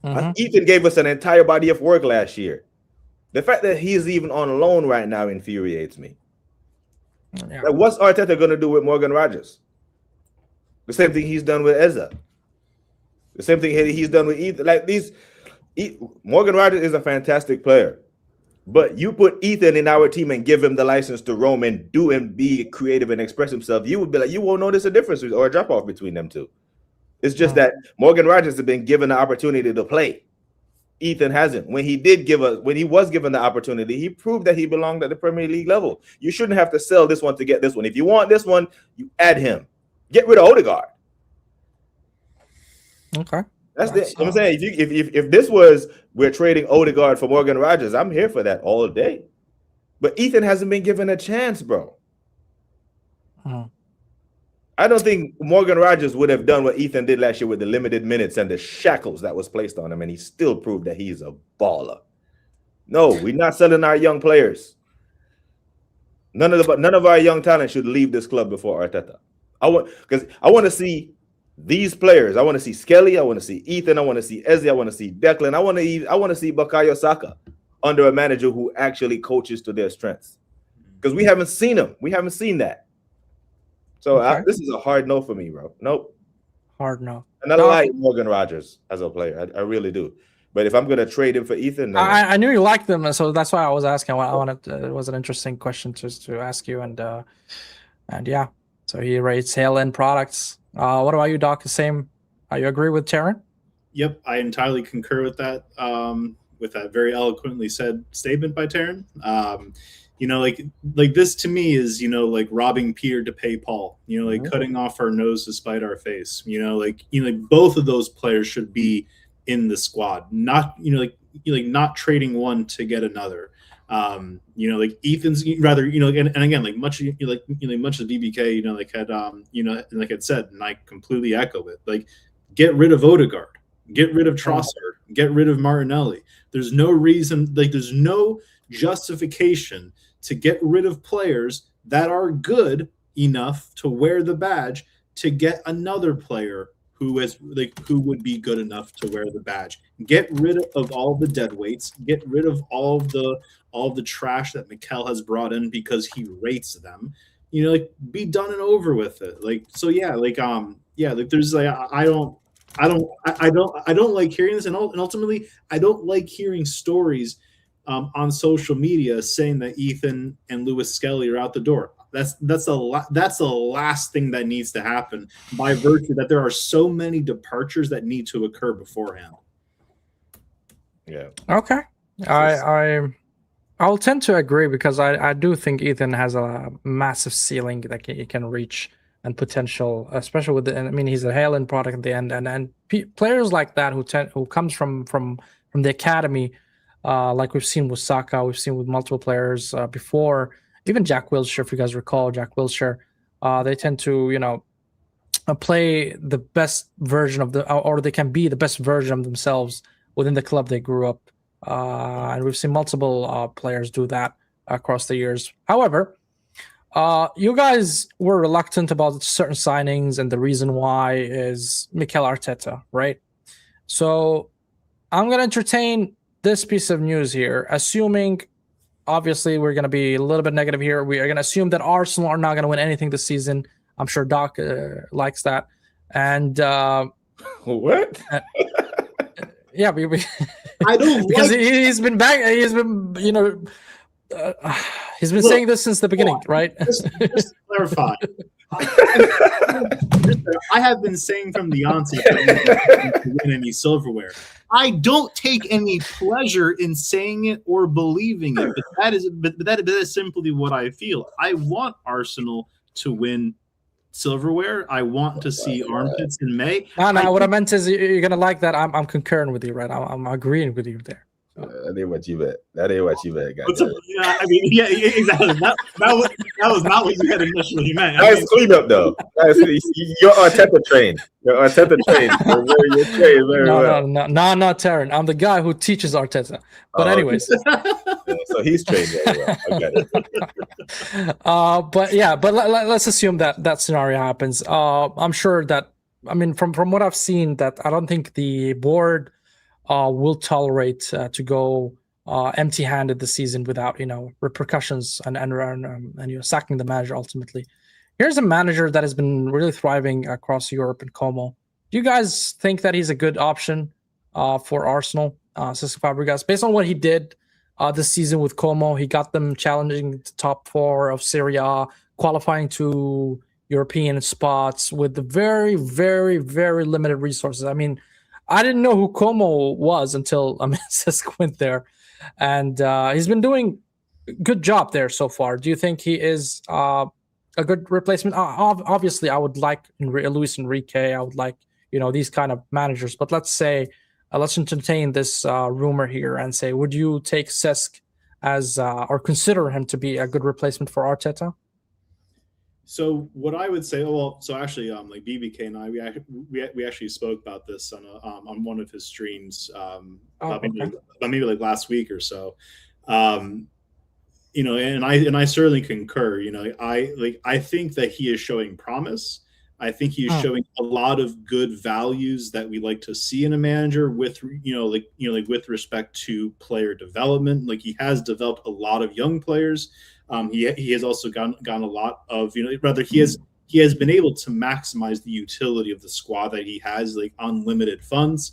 Ethan gave us an entire body of work last year. The fact that he's even on loan right now infuriates me. Yeah. Like, what's Arteta going to do with Morgan Rogers? The same thing he's done with Eza. The same thing he's done with Ethan. Like, Morgan Rogers is a fantastic player, but you put Ethan in our team and give him the license to roam and do and be creative and express himself, you would be like, you won't notice a difference or a drop off between them two. It's just that Morgan Rogers has been given the opportunity to play. Ethan hasn't. When he was given the opportunity, he proved that he belonged at the Premier League level. You shouldn't have to sell this one to get this one. If you want this one, you add him. Get rid of Odegaard. Okay. That's what I'm saying. If this was we're trading Odegaard for Morgan Rogers, I'm here for that all day. But Ethan hasn't been given a chance, bro. I don't think Morgan Rogers would have done what Ethan did last year with the limited minutes and the shackles that was placed on him, and he still proved that he's a baller. No, we're not selling our young players. None of our young talent should leave this club before Arteta. I want to see these players. I want to see Skelly. I want to see Ethan. I want to see Eze. I want to see Declan. I want to see Bukayo Saka under a manager who actually coaches to their strengths. Because we haven't seen them. We haven't seen that. So this is a hard no for me, bro. Nope. Hard no. And I like Morgan Rogers as a player. I really do. But if I'm going to trade him for Ethan, no. I knew you liked them, so that's why I was asking. It was an interesting question to ask you, and yeah. So he rates hail-end products. What about you, Doc? Same. You agree with Taryn? Yep, I entirely concur with that. With that very eloquently said statement by Taryn. Like this to me is like robbing Peter to pay Paul. Like cutting off our nose to spite our face. Like both of those players should be in the squad. Not not trading one to get another. Like Ethan's rather, and again, like much as BBK, had, like I said, and I completely echo it. Like, get rid of Odegaard, get rid of Trossard, get rid of Martinelli. There's no reason, there's no justification to get rid of players that are good enough to wear the badge to get another player who would be good enough to wear the badge. Get rid of all the dead weights. Get rid of all the trash that Mikel has brought in because he rates them. Be done and over with it. There's I don't like hearing this, and ultimately I don't like hearing stories on social media saying that Ethan and Lewis Skelly are out the door. That's the last thing that needs to happen by virtue that there are so many departures that need to occur beforehand. Yeah. Okay. I'll tend to agree because I do think Ethan has a massive ceiling that he can reach and potential, especially with the. I mean, he's a Haaland product at the end, and players like that who comes from the academy, like we've seen with Saka, we've seen with multiple players before, even Jack Wilshere, if you guys recall, Jack Wilshere, they tend to play the best version of or they can be the best version of themselves within the club they grew up. And we've seen multiple players do that across the years. However, you guys were reluctant about certain signings, and the reason why is Mikel Arteta, right? So I'm going to entertain this piece of news here, assuming, obviously, we're going to be a little bit negative here. We are going to assume that Arsenal are not going to win anything this season. I'm sure Doc likes that. And what? Yeah, I don't because like he's been back. He's been, he's been saying this since the beginning, right? just to clarify. I have been saying from the onset to win any silverware. I don't take any pleasure in saying it or believing it, but that is simply what I feel. I want Arsenal to win silverware. I want to see armpits in May. No. What I meant is you're gonna like that. I'm concurring with you, right? I'm agreeing with you there. That ain't what you bet. That ain't what you bet, guys. Yeah, I mean, yeah, exactly. That was not what you had initially meant. Nice cleanup, though. You're Arteta trained. You're Arteta trained. You're trained very well. No, Taryn. I'm the guy who teaches Arteta. But anyways, so he's trained very well. I get it. but let's assume that scenario happens. I'm sure that, I mean, from what I've seen, that I don't think the board will tolerate to go empty-handed this season without repercussions and sacking the manager ultimately. Here's a manager that has been really thriving across Europe in Como. Do you guys think that he's a good option for Arsenal, Cesc Fabregas, based on what he did this season with Como? He got them challenging the top 4 of Serie A, qualifying to European spots with the very, very, very limited resources. I mean, I didn't know who Como was until Cesc went there, and he's been doing a good job there so far. Do you think he is a good replacement? Obviously, I would like Luis Enrique. I would like these kind of managers. But let's say let's entertain this rumor here and say, would you take Cesc as or consider him to be a good replacement for Arteta? So what I would say, so actually, like BBK and I, we actually spoke about this on one of his streams, maybe like last week or so, and I certainly concur. I think that he is showing promise. I think he is showing a lot of good values that we like to see in a manager with with respect to player development. Like, he has developed a lot of young players. He has also gotten a lot of he has been able to maximize the utility of the squad that he has, like unlimited funds,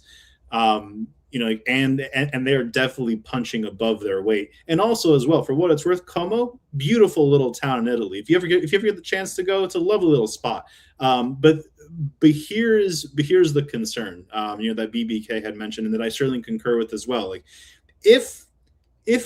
and they're definitely punching above their weight. And also, as well, for what it's worth, Como, beautiful little town in Italy. If you ever get the chance to go, it's a lovely little spot. But here's the concern, that BBK had mentioned, and that I certainly concur with as well. Like, if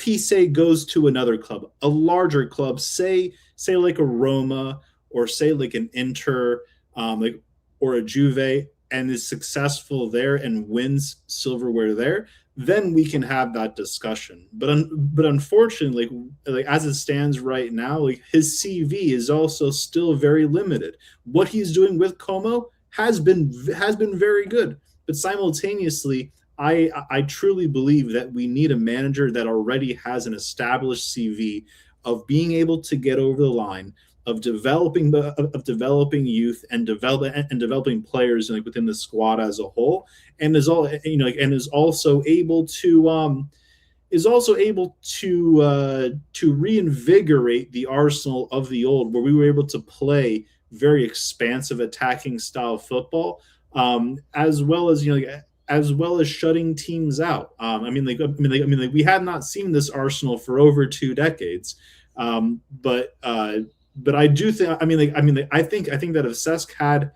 he goes to another club, a larger club, say like a Roma, or say like an Inter, or a Juve, and is successful there and wins silverware there, then we can have that discussion. But unfortunately, like as it stands right now, like his CV is also still very limited. What he's doing with Como has been very good, but simultaneously, I truly believe that we need a manager that already has an established CV of being able to get over the line, of developing youth and developing players within the squad as a whole, and is also able to reinvigorate the Arsenal of the old, where we were able to play very expansive attacking style football, as well as shutting teams out. We have not seen this Arsenal for over 2 decades. But I do think, I think that if Cesc had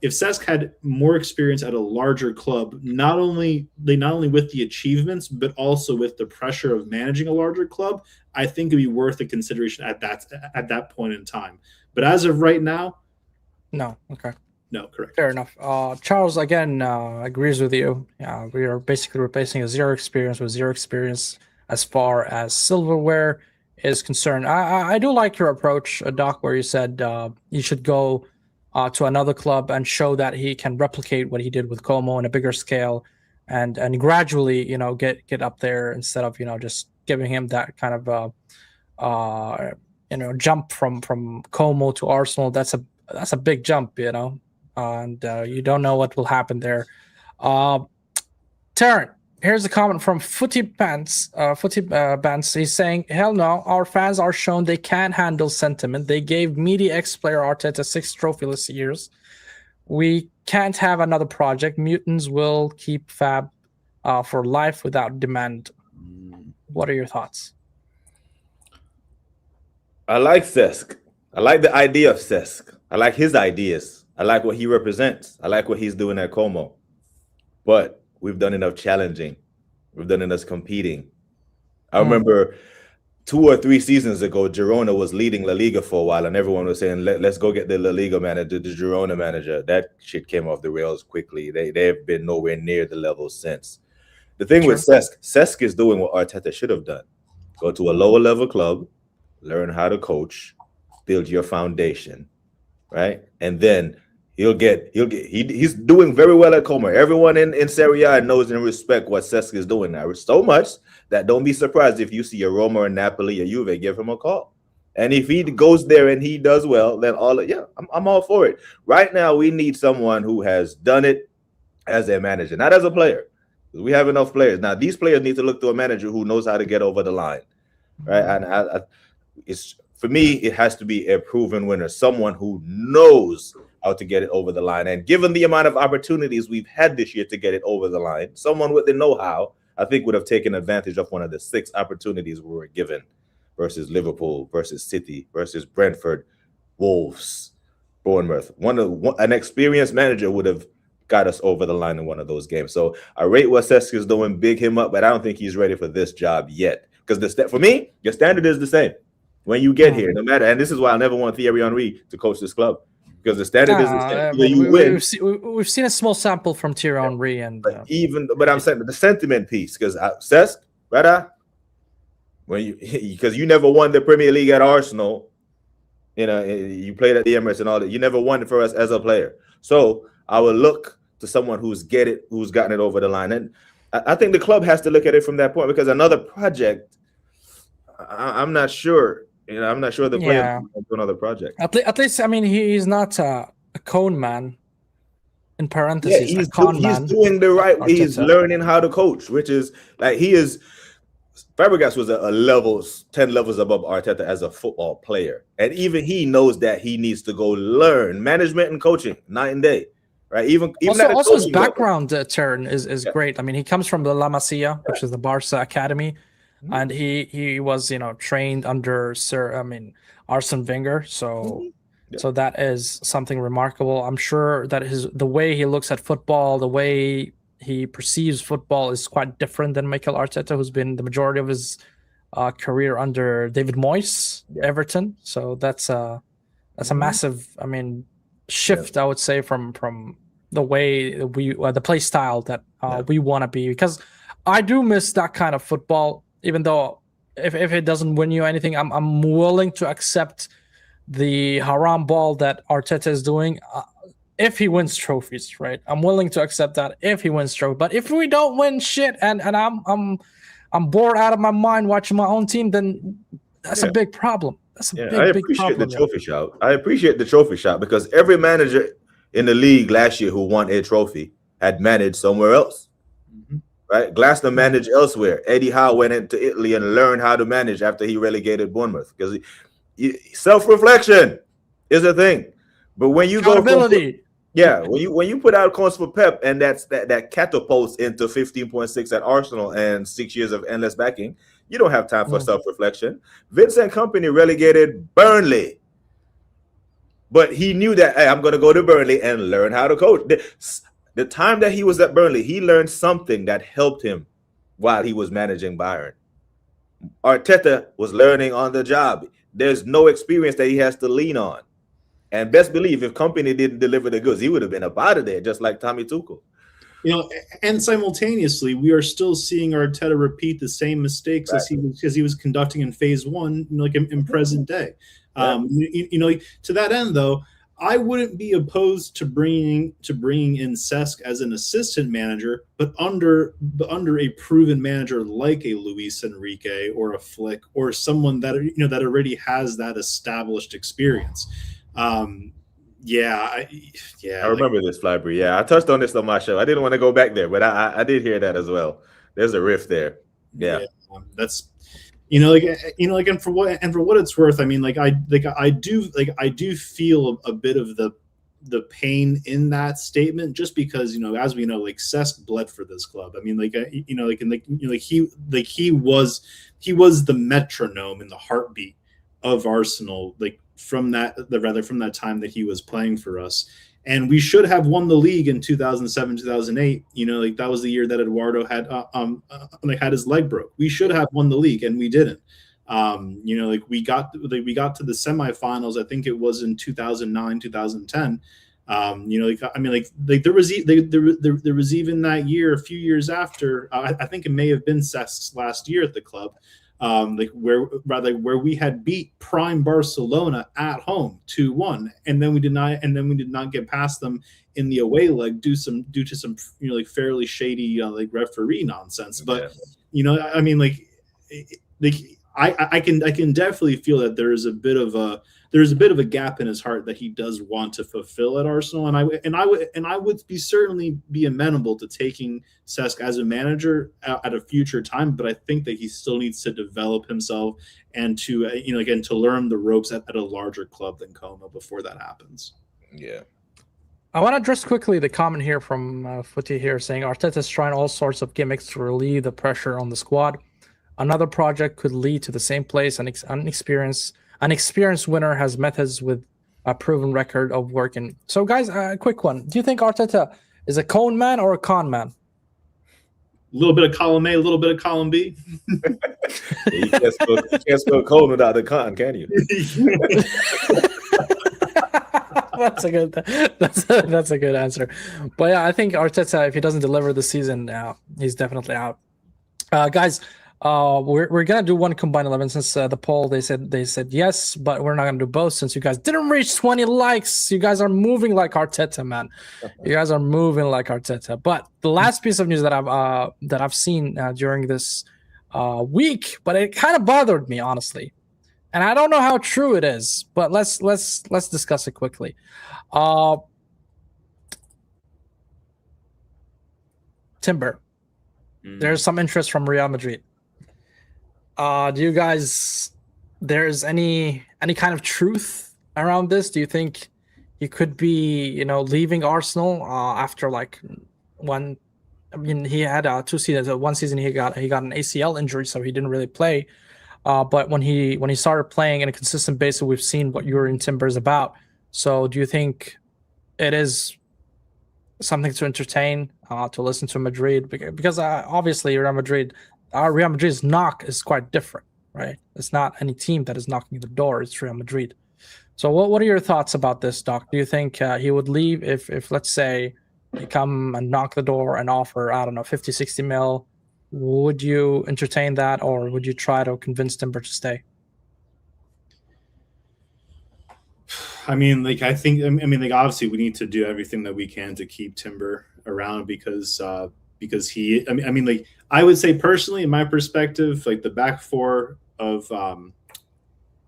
if Cesc had more experience at a larger club, not only with the achievements, but also with the pressure of managing a larger club, I think it'd be worth a consideration at that point in time. But as of right now, no. Okay. No, correct. Fair enough. Charles again agrees with you. We are basically replacing a zero experience with zero experience as far as silverware is concerned. I do like your approach, Doc, where you said you should go to another club and show that he can replicate what he did with Como on a bigger scale, and gradually, get up there instead of just giving him that kind of jump from Como to Arsenal. That's a big jump, and you don't know what will happen there. Taryn, here's a comment from Footy Pants. He's saying, "Hell no, our fans are shown they can't handle sentiment. They gave meaty ex-player Arteta 6 trophyless years. We can't have another project. Mutants will keep Fab for life without demand." What are your thoughts? I like Cesc. I like the idea of Cesc. I like his ideas. I like what he represents. I like what he's doing at Como. But we've done enough challenging. We've done enough competing. I remember 2 or 3 seasons ago, Girona was leading La Liga for a while, and everyone was saying, let's go get the La Liga manager, the Girona manager. That shit came off the rails quickly. They have been nowhere near the level since. The thing with Cesc is doing what Arteta should have done. Go to a lower level club, learn how to coach, build your foundation, right? And then he's doing very well at Como. Everyone in Serie A knows and respect what Cesc is doing now. So much that don't be surprised if you see a Roma or Napoli or Juve, give him a call. And if he goes there and he does well, then I'm all for it. Right now, we need someone who has done it as a manager, not as a player. We have enough players. Now, these players need to look to a manager who knows how to get over the line, right? And it's for me, it has to be a proven winner, someone who knows how to get it over the line. And given the amount of opportunities we've had this year to get it over the line, someone with the know-how, I think, would have taken advantage of one of the 6 opportunities we were given versus Liverpool, versus City, versus Brentford, Wolves, Bournemouth. An experienced manager would have got us over the line in one of those games. So I rate what Cesc is doing, big him up, but I don't think he's ready for this job yet. Because for me, your standard is the same when you get here, no matter. And this is why I never want Thierry Henry to coach this club. Because the standard is the same. We've seen a small sample from Thierry Henry, and but I'm saying the sentiment piece, because Cesc, brother, because you never won the Premier League at Arsenal, you played at the Emirates and all that. You never won it for us as a player. So I will look to someone who's gotten it over the line, and I think the club has to look at it from that point. Because another project, I'm not sure. I'm not sure the player will do another project. At least, I mean, he's not a cone man. In parentheses, he's doing the right way. He's learning how to coach, which is like Fabregas was 10 levels above Arteta as a football player, and even he knows that he needs to go learn management and coaching night and day, right? Even also his background turn is great. I mean, he comes from the La Masia, which is the Barca academy. And he was, trained under Arsene Wenger. So that is something remarkable. I'm sure that the way he looks at football, the way he perceives football is quite different than Mikel Arteta, who's been the majority of his career under David Moyes, Everton. So that's a massive, shift, I would say, from the way the play style that we want to be. Because I do miss that kind of football. Even though if it doesn't win you anything, I'm willing to accept the haram ball that Arteta is doing if he wins trophies, right? I'm willing to accept that if he wins trophies. But if we don't win shit and I'm bored out of my mind watching my own team, then that's a big problem. That's a big problem. I appreciate the trophy shot because every manager in the league last year who won a trophy had managed somewhere else. Right? Glasner managed elsewhere. Eddie Howe went into Italy and learned how to manage after he relegated Bournemouth. Because self-reflection is a thing. But when you go when you put out calls for Pep and that catapults into 15.6 at Arsenal and 6 years of endless backing, you don't have time for self-reflection. Vincent Kompany relegated Burnley. But he knew that, hey, I'm going to go to Burnley and learn how to coach. The time that he was at Burnley, he learned something that helped him while he was managing Bayern. Arteta was learning on the job. There's no experience that he has to lean on. And best believe if company didn't deliver the goods, he would have been up out of there, just like Tommy Tuchel. You know, and simultaneously, we are still seeing Arteta repeat the same mistakes as he was conducting in phase one, you know, like in present day. You know, to that end, though, I wouldn't be opposed to bringing in Cesc as an assistant manager, but under a proven manager like a Luis Enrique or a Flick or someone that, you know, that already has that established experience. I remember this, Flybury. Yeah, I touched on this on my show. I didn't want to go back there, but I did hear that as well. There's a rift there. Yeah, that's, and for what it's worth, I mean, I do feel a bit of the pain in that statement, just because, you know, as we know, like Cesc bled for this club. I mean, he was the metronome and the heartbeat of Arsenal, like from that time that he was playing for us. And we should have won the league in 2007, 2008. You know, like that was the year that Eduardo had had his leg broke. We should have won the league, and we didn't. You know, like we got to the semifinals. I think it was in 2009, 2010. You know, like I mean, like there was even that year, a few years after. I think it may have been Cesc's last year at the club. Where we had beat prime Barcelona at home 2-1, and then we did not get past them in the away leg due to some you know, like fairly shady like referee nonsense. But you know, I mean, I can definitely feel that there's a bit of a gap in his heart that he does want to fulfill at Arsenal, and I would certainly be amenable to taking Cesc as a manager at a future time. But I think that he still needs to develop himself and to to learn the ropes at a larger club than Como before that happens. Yeah. I want to address quickly the comment here from Footy here saying Arteta's trying all sorts of gimmicks to relieve the pressure on the squad. Another project could lead to the same place. An experienced winner has methods with a proven record of working. So, guys, a quick one. Do you think Arteta is a cone man or a con man? A little bit of column A, a little bit of column B. You can't spell cone without the con, can you? That's a good answer. But yeah, I think Arteta, if he doesn't deliver this season, he's definitely out. Guys, we're gonna do one combined 11 since the poll they said yes, but we're not gonna do both since you guys didn't reach 20 likes. You guys are moving like Arteta, man. You guys are moving like Arteta. But the last piece of news that I've seen during this week, but it kind of bothered me, honestly, and I don't know how true it is, but let's discuss it quickly. Timber. There's some interest from Real Madrid. Do you guys, there's any kind of truth around this? Do you think he could be, you know, leaving Arsenal after like one? I mean, he had 2 seasons. One season he got an ACL injury, so he didn't really play. But when he started playing on a consistent basis, we've seen what Yuri Timber is about. So, do you think it is something to entertain, to listen to Madrid? Because obviously Real Madrid's knock is quite different, right? It's not any team that is knocking the door, it's Real Madrid. So what are your thoughts about this, Doc? Do you think he would leave if let's say he come and knock the door and offer, I don't know, 50, 60 mil? Would you entertain that, or would you try to convince Timber to stay? I mean, obviously we need to do everything that we can to keep Timber around because he, I would say personally, in my perspective, like the back four of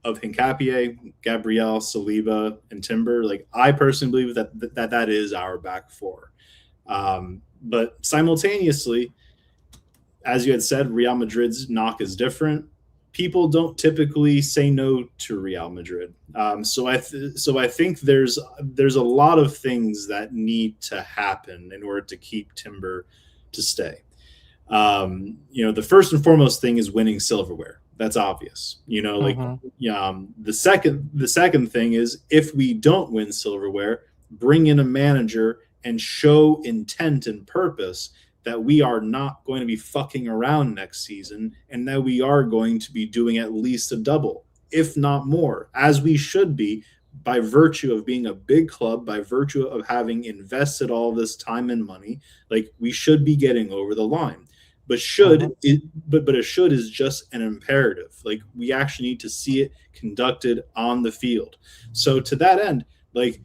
Hincapié, Gabriel, Saliba, and Timber, like I personally believe that is our back four. But simultaneously, as you had said, Real Madrid's knock is different. People don't typically say no to Real Madrid. So I think there's a lot of things that need to happen in order to keep Timber to stay. The first and foremost thing is winning silverware. That's obvious. The second thing is, if we don't win silverware, bring in a manager and show intent and purpose that we are not going to be fucking around next season, and that we are going to be doing at least a double, if not more, as we should be, by virtue of being a big club, by virtue of having invested all this time and money. Like, we should be getting over the line. But but a should is just an imperative. Like, we actually need to see it conducted on the field. So to that end, like,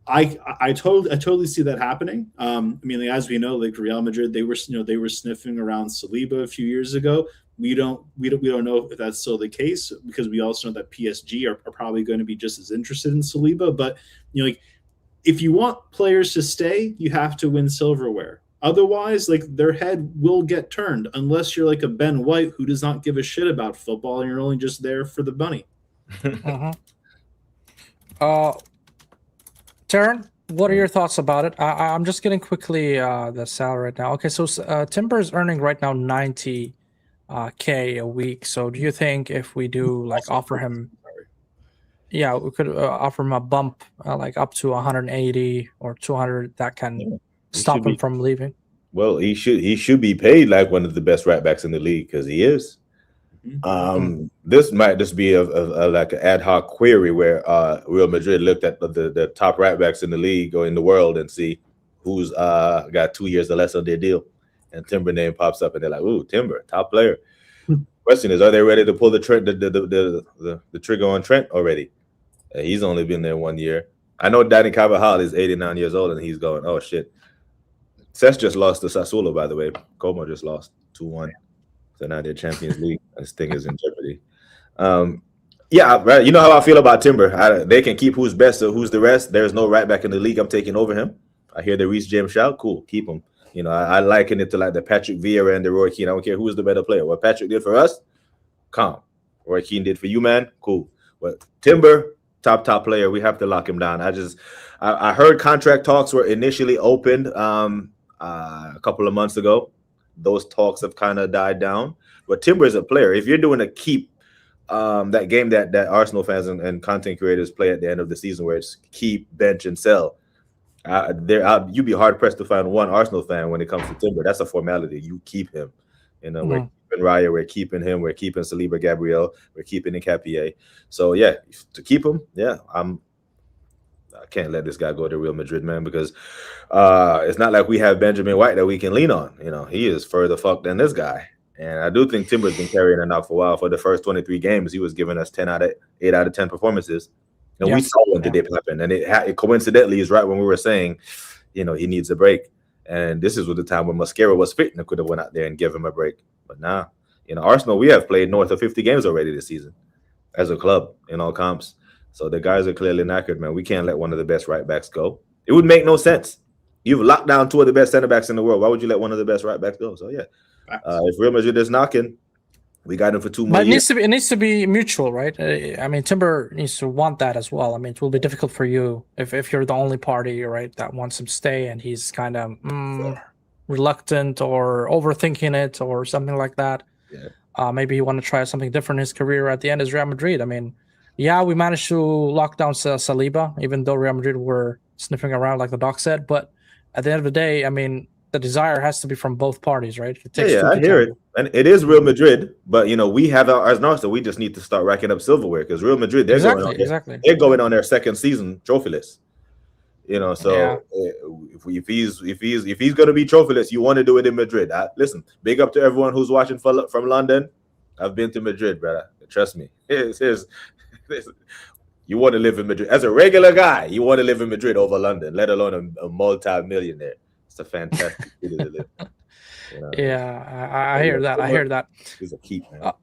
I totally see that happening. As we know, like, Real Madrid, they were sniffing around Saliba a few years ago. We don't know if that's still the case, because we also know that PSG are probably going to be just as interested in Saliba. But if you want players to stay, you have to win silverware. Otherwise, like, their head will get turned, unless you're like a Ben White who does not give a shit about football and you're only just there for the money. Taryn, what are your thoughts about it? I'm just getting quickly the salary right now. Okay, so Timber is earning right now 90K a week. So do you think if we do offer him, we could offer him a bump like up to 180 or 200, that can stop him from leaving? Well, he should be paid like one of the best right backs in the league, because he is. This might just be a like an ad hoc query where Real Madrid looked at the top right backs in the league or in the world and see who's got 2 years or less on their deal, and Timber name pops up and they're like, "Ooh, Timber, top player." Question is, are they ready to pull the trigger on Trent already? He's only been there 1 year. I know Dani Carvajal is 89 years old and he's going, "Oh shit." Cesc just lost to Sassuolo, by the way. Como just lost 2-1. So now they're Champions League. This thing is in jeopardy. Right. You know how I feel about Timber. They can keep who's best, so who's the rest? There's no right back in the league. I'm taking over him. I hear the Reece James shout. Cool, keep him. I liken it to like the Patrick Vieira and the Roy Keane. I don't care who's the better player. What Patrick did for us, calm. Roy Keane did for you, man, cool. But Timber, top player. We have to lock him down. I heard contract talks were initially opened a couple of months ago. Those talks have kind of died down. But Timber is a player. If you're doing a keep, that game that Arsenal fans and content creators play at the end of the season, where it's keep, bench, and sell, you'd be hard pressed to find one Arsenal fan when it comes to Timber. That's a formality. You keep him. We're keeping Raya, we're keeping him, we're keeping Saliba, Gabriel, we're keeping Nketiah. So yeah, to keep him, I can't let this guy go to Real Madrid, man, because it's not like we have Benjamin White that we can lean on. He is further fucked than this guy. And I do think Timber's been carrying it out for a while. For the first 23 games, he was giving us 8 out of 10 performances. And we saw when the dip happen. And it coincidentally is right when we were saying, he needs a break. And this is the time when Mosquera was fit and could have went out there and give him a break. But now, Arsenal, we have played north of 50 games already this season as a club in all comps. So the guys are clearly knackered, man. We can't let one of the best right backs go. It would make no sense. You've locked down 2 of the best center backs in the world. Why would you let one of the best right backs go? So yeah, if Real Madrid is knocking, we got him for 2 more years. But it needs to be mutual, right? Timber needs to want that as well. It will be difficult for you if you're the only party, right, that wants him to stay, and he's kind of reluctant or overthinking it or something like that. Yeah. Maybe he want to try something different in his career. At the end is Real Madrid. We managed to lock down Saliba, even though Real Madrid were sniffing around, like the doc said. But at the end of the day, the desire has to be from both parties, right? It takes I hear it. And it is Real Madrid, but we have our Arsenal. We just need to start racking up silverware, because Real Madrid, they're going on their second season trophyless. So if he's going to be trophyless, you want to do it in Madrid. Listen, big up to everyone who's watching from London. I've been to Madrid, brother. Trust me. You want to live in Madrid as a regular guy. You want to live in Madrid over London, let alone a multi-millionaire. It's a fantastic city to live. I hear that. I hear that. It's a keep, man.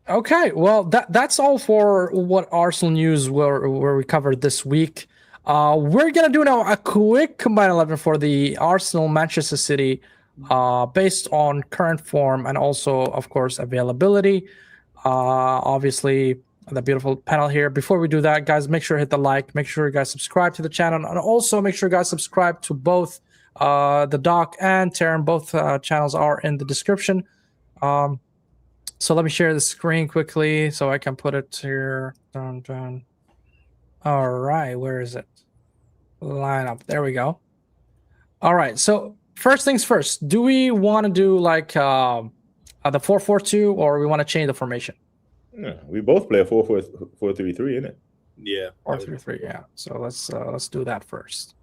Okay, well, that's all for what Arsenal news where we covered this week. We're gonna do now a quick combined 11 for the Arsenal Manchester City, based on current form and also, of course, availability. Obviously, the beautiful panel here. Before we do that, guys, make sure to hit the like. Make sure you guys subscribe to the channel, and also make sure you guys subscribe to both the doc and Taryn. Both channels are in the description. So let me share the screen quickly so I can put it here. Dun. All right, where is it? Lineup. There we go. All right. So first things first. Do we want to do like the 4-4-2, or we want to change the formation? Yeah, we both play a 4-4-3-3, isn't it? Yeah. 4-3-3. Yeah. So let's do that first.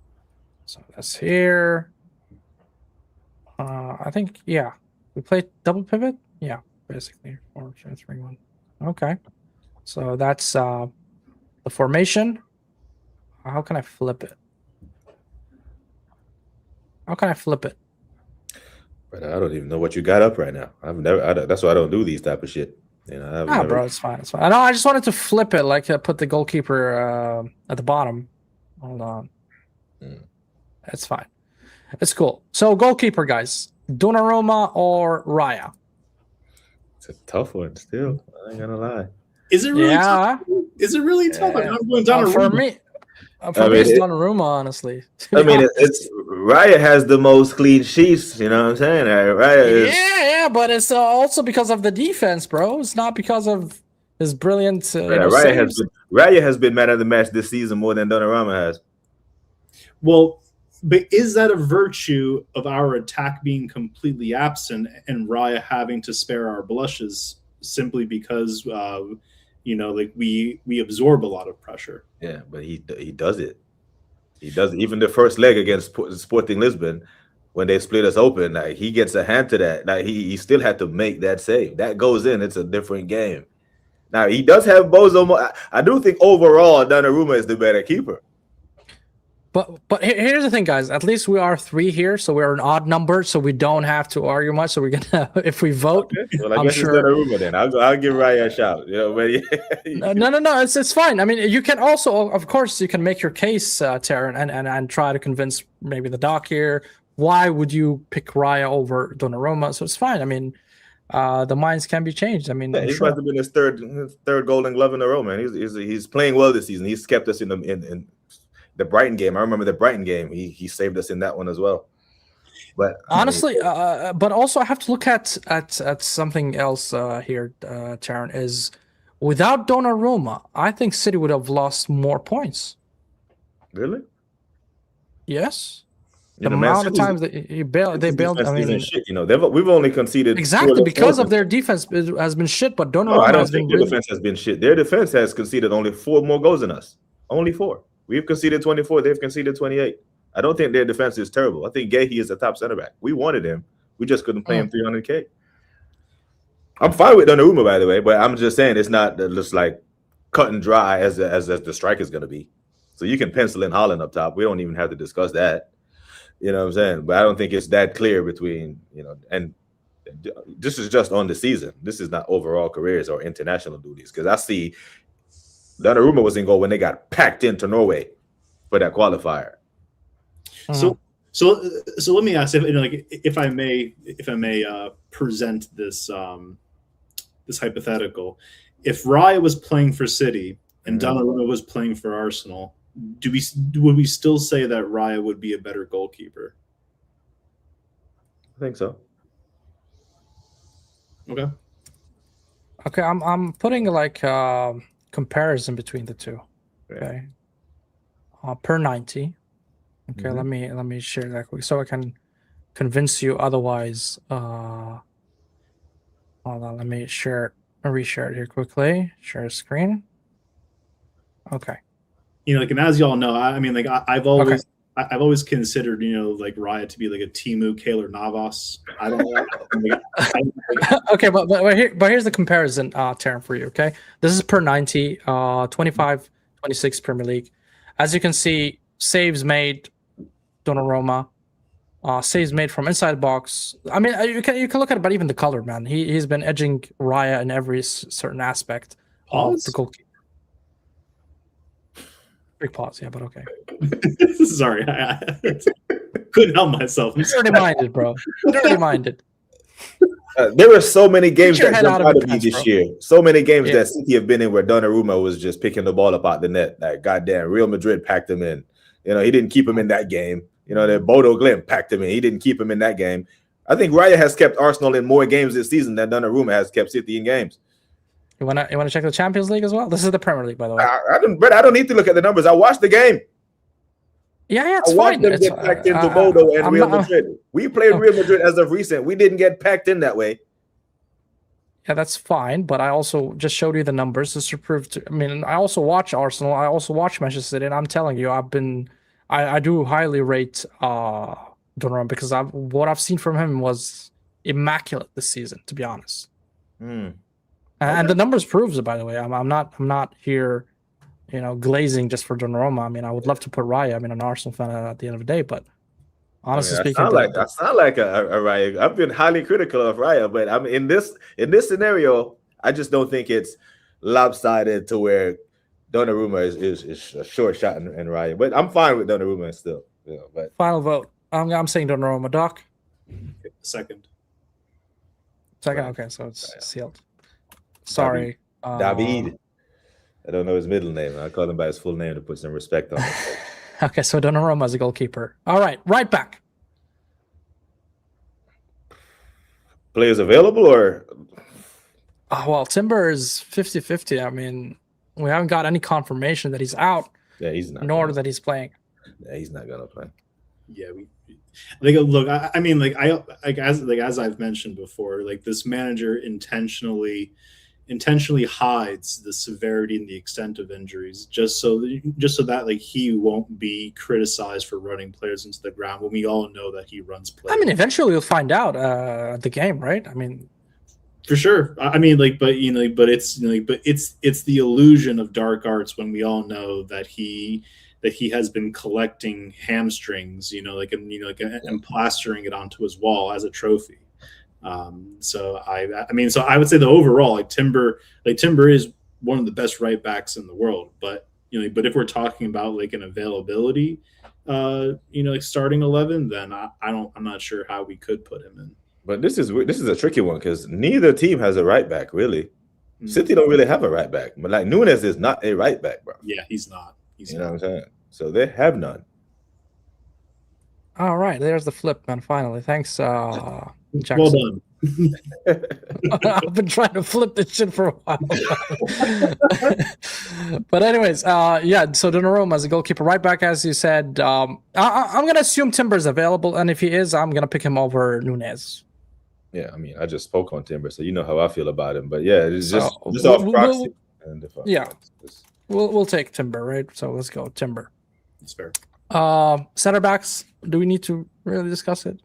So that's here. I think we play double pivot. Yeah, basically 4-2-3-1. Okay. So that's the formation. How can I flip it? How can I flip it? But I don't even know what you got up right now. That's why I don't do these type of shit. You know, Bro, it's fine. It's fine. No, I just wanted to flip it, like put the goalkeeper at the bottom. Hold on. It's fine. It's cool. So goalkeeper, guys, Donnarumma or Raya? It's a tough one still. I ain't gonna lie. Is it really tough? Is it really tough? I'm going Donnarumma. For me, it's Donnarumma, honestly. I mean, it's Raya has the most clean sheets. You know what I'm saying? Raya is, yeah, but it's also because of the defense, bro. It's not because of his brilliant. Raya has been man of the match this season more than Donnarumma has. Well, but is that a virtue of our attack being completely absent and Raya having to spare our blushes simply because like we absorb a lot of pressure? Yeah, but he does it. He does it. Even the first leg against Sporting Lisbon, when they split us open, like he gets a hand to that. Like he still had to make that save. That goes in. It's a different game. Now he does have Bozo. I do think overall Donnarumma is the better keeper. But here's the thing, guys. At least we are 3 here, so we're an odd number, so we don't have to argue much. So we're gonna, if we vote, okay. Well, I guess it's Donnarumma then. I'll give Raya a shout. You know, but no, it's fine. I mean, you can also, of course, you can make your case, Taryn, and try to convince maybe the doc here. Why would you pick Raya over Donnarumma? So it's fine. I mean, the minds can be changed. I mean, he's about to be his third Golden Glove in a row, man. He's playing well this season. He's kept us in the Brighton game. I remember the Brighton game. He saved us in that one as well. But honestly, but also I have to look at something else here, Taryn, is without Donnarumma, I think City would have lost more points. Really? Yes. The amount of times that they bailed. I mean, shit, you know, we've only conceded exactly because of their defense has been shit. But Donnarumma, I don't think their defense has been shit. Their defense has conceded only 4 more goals than us. Only 4. We've conceded 24. They've conceded 28. I don't think their defense is terrible. I think Gahey is the top center back. We wanted him. We just couldn't pay him $300K. I'm fine with Donnarumma, by the way, but I'm just saying it's not just like cut and dry as the strike is going to be. So you can pencil in Haaland up top. We don't even have to discuss that. You know what I'm saying? But I don't think it's that clear between, and this is just on the season. This is not overall careers or international duties, because I see Donnarumma was in goal when they got packed into Norway for that qualifier. So let me ask, if I may present this this hypothetical. If Raya was playing for City and Donnarumma was playing for Arsenal, would we still say that Raya would be a better goalkeeper? I think so. Okay, I'm putting like comparison between the two. Okay. Per 90. Okay, let me share that quick so I can convince you otherwise. Hold on, let me reshare it here quickly. Share screen. Okay. And as y'all know, I've always considered, Raya to be like a Timu Keylor Navas. I don't know. Okay, but here's the comparison, Taryn, for you, okay? This is per 90, 25, 26 Premier League. As you can see, saves made, Donnarumma, saves made from inside box. I mean, you can look at it, but even the color, man. He's been edging Raya in every certain aspect of the goalkeeper. Big pause, yeah, but okay. Sorry, I couldn't help myself. You're already minded, bro. You're already minded. There were so many games that jumped out of me this bro. year. So many games that City have been in where Donnarumma was just picking the ball up out the net. Like, goddamn, Real Madrid packed him in. He didn't keep him in that game. That Bodo Glimt packed him in. He didn't keep him in that game. I think Raya has kept Arsenal in more games this season than Donnarumma has kept City in games. You wanna check the Champions League as well? This is the Premier League, by the way. I don't need to look at the numbers. I watched the game. Yeah, it's I watched fine. them get packed into Bodo and Real Madrid. We played Real Madrid as of recent. We didn't get packed in that way. Yeah, that's fine. But I also just showed you the numbers just to prove. I also watch Arsenal. I also watch Manchester City, and I'm telling you, I do highly rate Donnarumma because what I've seen from him was immaculate this season, to be honest. And the numbers proves it. By the way, I'm not here, glazing just for Donnarumma. I would love to put Raya. I'm an Arsenal fan at the end of the day, but honestly speaking, I sound like a Raya. I've been highly critical of Raya, but in this scenario, I just don't think it's lopsided to where Donnarumma is a short shot in Raya. But I'm fine with Donnarumma still. But final vote. I'm saying Donnarumma. Doc. Second. Okay, so it's sealed. Sorry, David. I don't know his middle name. I call him by his full name to put some respect on him. Okay, so Donnarumma as a goalkeeper. All right, right back. Players available or? Well, Timber is 50-50. We haven't got any confirmation that he's out. Yeah, he's not. Nor that he's playing. Yeah, he's not gonna play. Yeah, look. As I've mentioned before, like this manager intentionally hides the severity and the extent of injuries just so that like he won't be criticized for running players into the ground when we all know that he runs players. Eventually we'll find out at the game, right? For sure. But it's the illusion of dark arts when we all know that he has been collecting hamstrings, and plastering it onto his wall as a trophy. So I would say the overall, Timber is one of the best right backs in the world. But if we're talking about like an availability, starting 11, then I'm not sure how we could put him in. But this is a tricky one because neither team has a right back really. City don't really have a right back, but like Nunes is not a right back, bro. Yeah, he's not. You know what I'm saying? So they have none. All right, there's the flip, man. Finally, thanks, Jackson. Well done. I've been trying to flip this shit for a while. But anyways, so Donnarumma as a goalkeeper, right back, as you said. I'm gonna assume Timber's available, and if he is, I'm gonna pick him over Nunes. Yeah, I just spoke on Timber, so you know how I feel about him. But yeah, it's just off proxy. We'll take Timber, right? So let's go Timber. That's fair. Center backs. Do we need to really discuss it?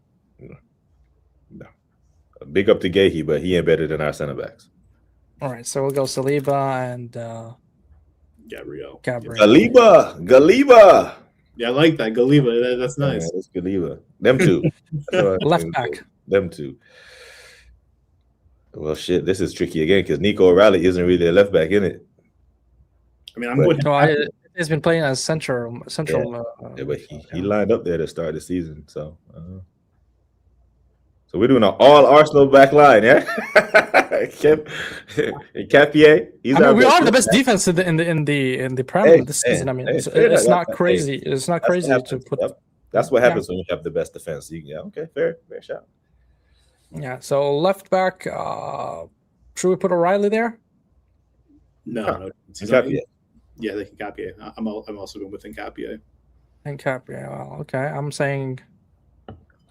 No. Big up to Gahey, but he ain't better than our center backs. All right, so we'll go Saliba and Gabriel. Galiba. Yeah, I like that. Galiba. That's nice. Yeah, that's Galiba. Them two. Left back. Them two. Well, shit, this is tricky again because Nico O'Reilly isn't really a left back, in it. He's been playing as central. Yeah, but he lined up there to start the season. So we're doing an all Arsenal back line, yeah. Capier. We are the best defense in the Premier this season. It's not crazy. It's not crazy to put. That's what happens when you have the best defense. Okay, fair shot. Yeah. So left back. Should we put O'Reilly there? No. Capier. Yeah, they can Capier. I'm also going with Capier. And Capier. Well, okay. I'm saying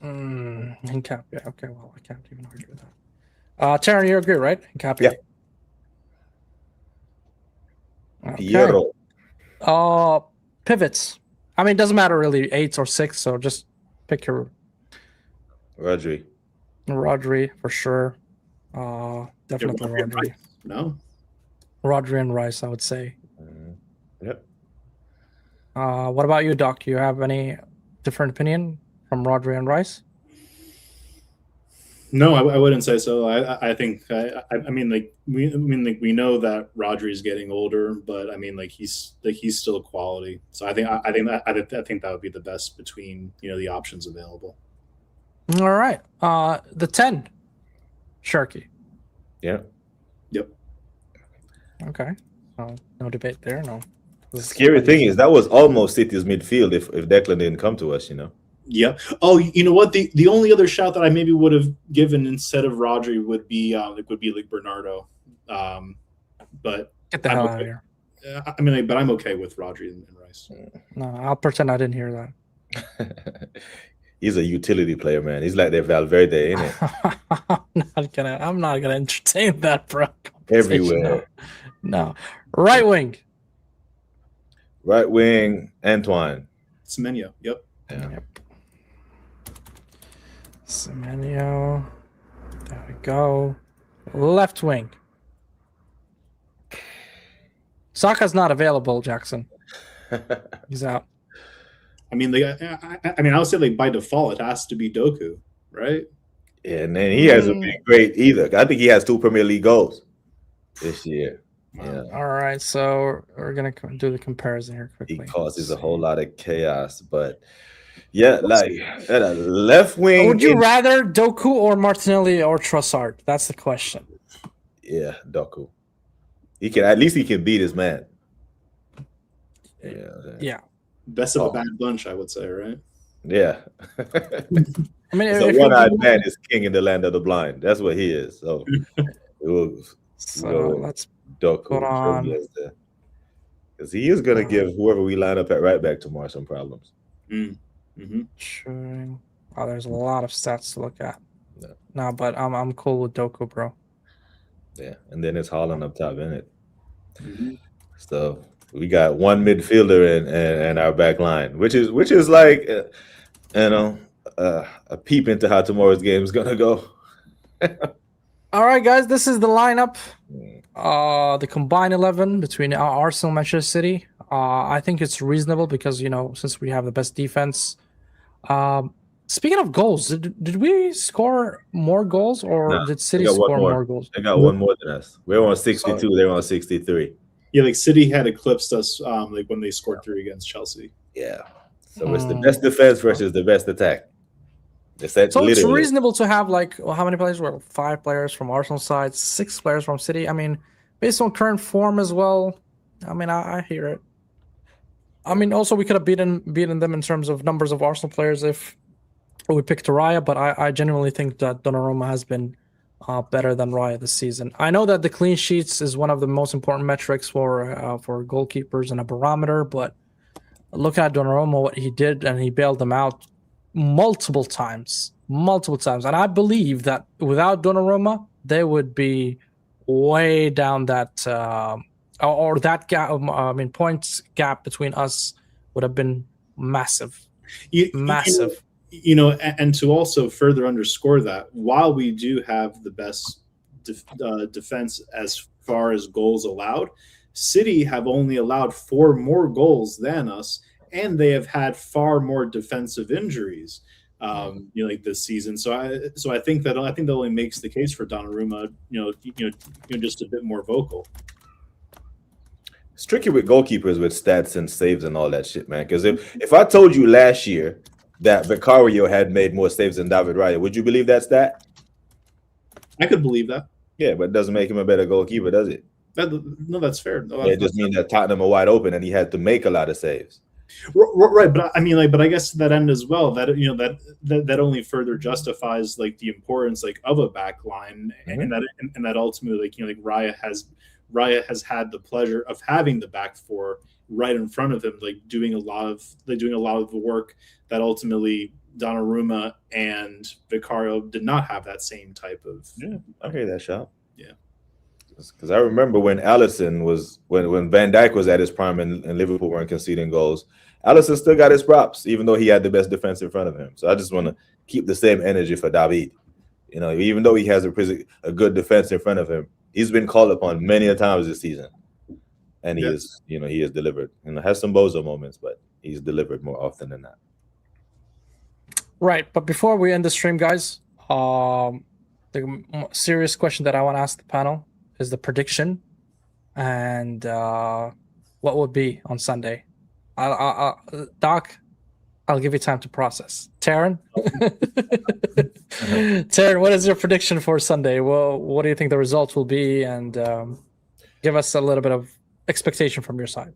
Capier. Okay, well, I can't even argue with that. Terry, you agree, right? Capier. Yeah. Okay. Piero. Pivots. It doesn't matter really, 8 or 6, so just pick your Rodri for sure. Definitely Rodri. No. Rodri and Rice, I would say. Yep. What about you, Doc? Do you have any different opinion from Rodri and Rice? No, I wouldn't say so. I think we know that Rodri's getting older, but he's still quality. So I think that would be the best between the options available. All right. The 10, Sharky. Yeah. Yep. Okay. No debate there. No. The scary thing is that was almost City's midfield if Declan didn't come to us. Yep. Oh, you know what? The only other shout that I maybe would have given instead of Rodri would be like Bernardo, but Get the I'm hell out of okay. here. I mean, but I'm okay with Rodri and Rice. No, I'll pretend I didn't hear that. He's a utility player, man. He's like their Valverde, ain't it? I'm not gonna entertain that, bro. Everywhere. No. Right wing. Right wing, Antoine. Semenyo. Yep. Yeah. Yep. Semenyo. There we go. Left wing. Saka's not available, Jackson. He's out. I mean, I would say like by default it has to be Doku, right? Yeah, and then he hasn't been great either. I think he has 2 Premier League goals this year. Yeah. All right, so we're gonna do the comparison here He quickly. causes a whole lot of chaos, but yeah, like at a left wing. Would you rather Doku or Martinelli or Trossard? That's the question. Yeah, Doku. He can at least he can beat his man. Yeah. Best of a bad bunch, I would say, right? Yeah. I mean, so one-eyed man is king in the land of the blind. That's what he is. So, let's Doku put on, because he is going to give whoever we line up at right back tomorrow some problems. Oh, there's a lot of stats to look at. Yeah. No, but I'm cool with Doku, bro. Yeah, and then it's Haaland up top, isn't it? So we got one midfielder and our back line, which is like a peep into how tomorrow's game is gonna go. All right, guys, this is the lineup. The combined 11 between Arsenal and Manchester City. I think it's reasonable because since we have the best defense. Speaking of goals, did we score more goals or did City score more goals? They got one more than us. We're on 62. They're on 63. Yeah, like City had eclipsed us like when they scored 3 against Chelsea. Yeah. So it's the best defense versus the best attack. So it's reasonable to have how many players? Well, 5 players from Arsenal side, 6 players from City. I mean, based on current form as well. I mean, I hear it. I mean, also we could have beaten them in terms of numbers of Arsenal players if we picked Raya, but I genuinely think that Donnarumma has been better than Raya this season. I know that the clean sheets is one of the most important metrics for goalkeepers and a barometer, but looking at Donnarumma, what he did, and he bailed them out multiple times. And I believe that without Donnarumma, they would be way down that or that gap. I mean, points gap between us would have been massive. Massive. And to also further underscore that, while we do have the best defense as far as goals allowed, City have only allowed 4 more goals than us, and they have had far more defensive injuries, like this season. So I think that only makes the case for Donnarumma, just a bit more vocal. It's tricky with goalkeepers with stats and saves and all that shit, man. Because if I told you last year that Vicario had made more saves than David Raya, would you believe that stat? I could believe that. Yeah, but it doesn't make him a better goalkeeper, does it? No, that's fair. No, it just means that Tottenham are wide open and he had to make a lot of saves. Right, but I mean, but I guess to that end as well, that that only further justifies the importance of a back line, and that ultimately Raya has had the pleasure of having the back 4 right in front of him, doing a lot of the work that ultimately Donnarumma and Vicario did not have that same type of. Yeah, I hear that shot. Yeah, because I remember when Alisson was when Van Dijk was at his prime and Liverpool weren't conceding goals, Alisson still got his props, even though he had the best defense in front of him. So I just want to keep the same energy for David. Even though he has a good defense in front of him, he's been called upon many a times this season, and he has delivered. Has some bozo moments, but he's delivered more often than not. Right, but before we end the stream, guys, the serious question that I want to ask the panel is the prediction, and what would be on Sunday. Doc, I'll give you time to process. Taryn, Taryn, what is your prediction for Sunday? Well, what do you think the results will be, and give us a little bit of expectation from your side.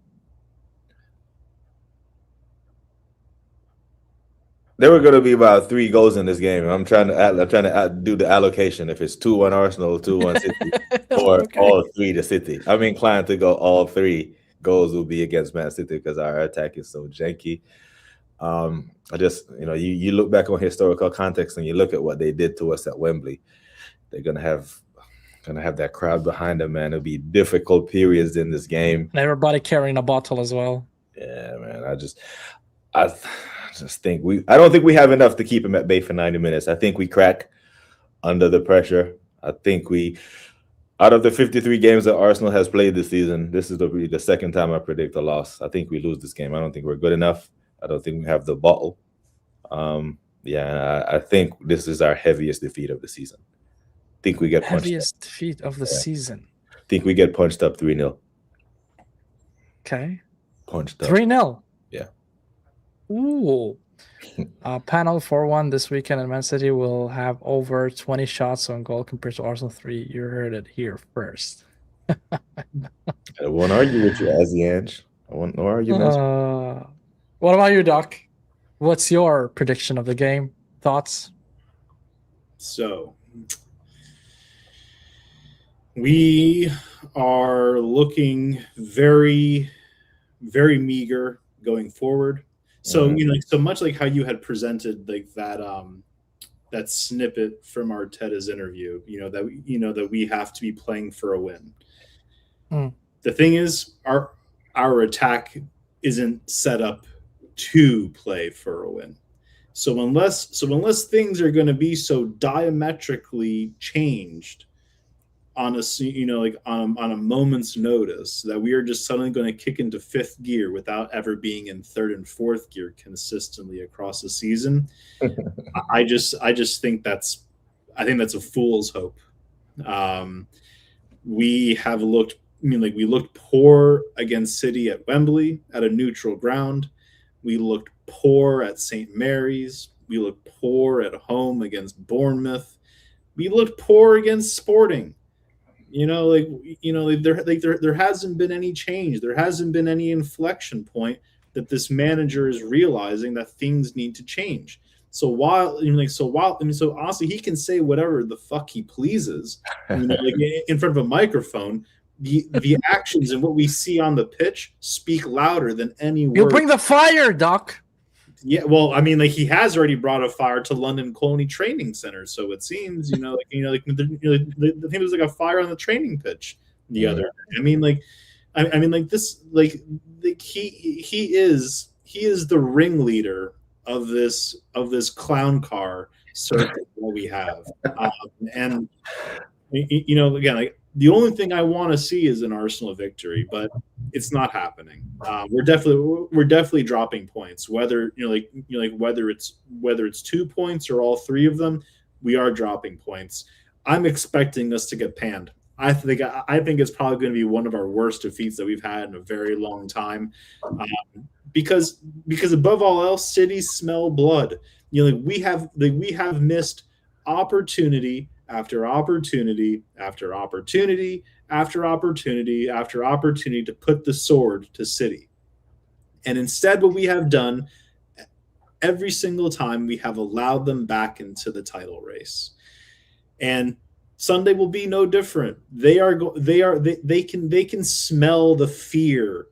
There were going to be about 3 goals in this game. I'm trying to do the allocation. If it's 2-1 Arsenal, 2-1 City, or Okay. all 3 to City. I'm inclined to go all 3 goals will be against Man City because our attack is so janky. I just, you look back on historical context and you look at what they did to us at Wembley. They're gonna have that crowd behind them, man. It'll be difficult periods in this game. And everybody carrying a bottle as well. Yeah, man. I just think I don't think we have enough to keep him at bay for 90 minutes. I think we crack under the pressure. I think out of the 53 games that Arsenal has played this season, this is the second time I predict a loss. I think we lose this game. I don't think we're good enough. I don't think we have the bottle. I think this is our heaviest defeat of the season. I think we get heaviest defeat of the season. I think we get punched up 3-0. Okay. Punched up 3-0. Yeah. Ooh. Panel 4-1 this weekend, and Man City will have over 20 shots on goal compared to Arsenal 3. You heard it here first. I won't argue with you, Azzy. I want no arguments. What about you, Doc? What's your prediction of the game? Thoughts? So, we are looking very, very meager going forward. So, so much like how you had presented like that snippet from Arteta's interview, that we have to be playing for a win. The thing is, our attack isn't set up to play for a win. So unless things are going to be so diametrically changed on a moment's notice that we are just suddenly going to kick into 5th gear without ever being in 3rd and 4th gear consistently across the season, I think that's a fool's hope. We have looked. We looked poor against City at Wembley at a neutral ground. We looked poor at St. Mary's. We looked poor at home against Bournemouth. We looked poor against Sporting. There hasn't been any change. There hasn't been any inflection point that this manager is realizing that things need to change. So honestly, he can say whatever the fuck he pleases, in front of a microphone. The actions and what we see on the pitch speak louder than any word. You bring the fire, Doc. Yeah, well, he has already brought a fire to London Colney Training Center, so it seems, the thing was like a fire on the training pitch the other day. He is the ringleader of this clown car circuit that we have, and again, the only thing I want to see is an Arsenal victory, but it's not happening. We're definitely dropping points. Whether whether it's 2 points or all 3 of them, we are dropping points. I'm expecting us to get panned. I think it's probably going to be one of our worst defeats that we've had in a very long time, because above all else, City smell blood. We have missed opportunity after opportunity after opportunity after opportunity after opportunity to put the sword to City. And instead, what we have done every single time, we have allowed them back into the title race. And Sunday will be no different. They can smell the fear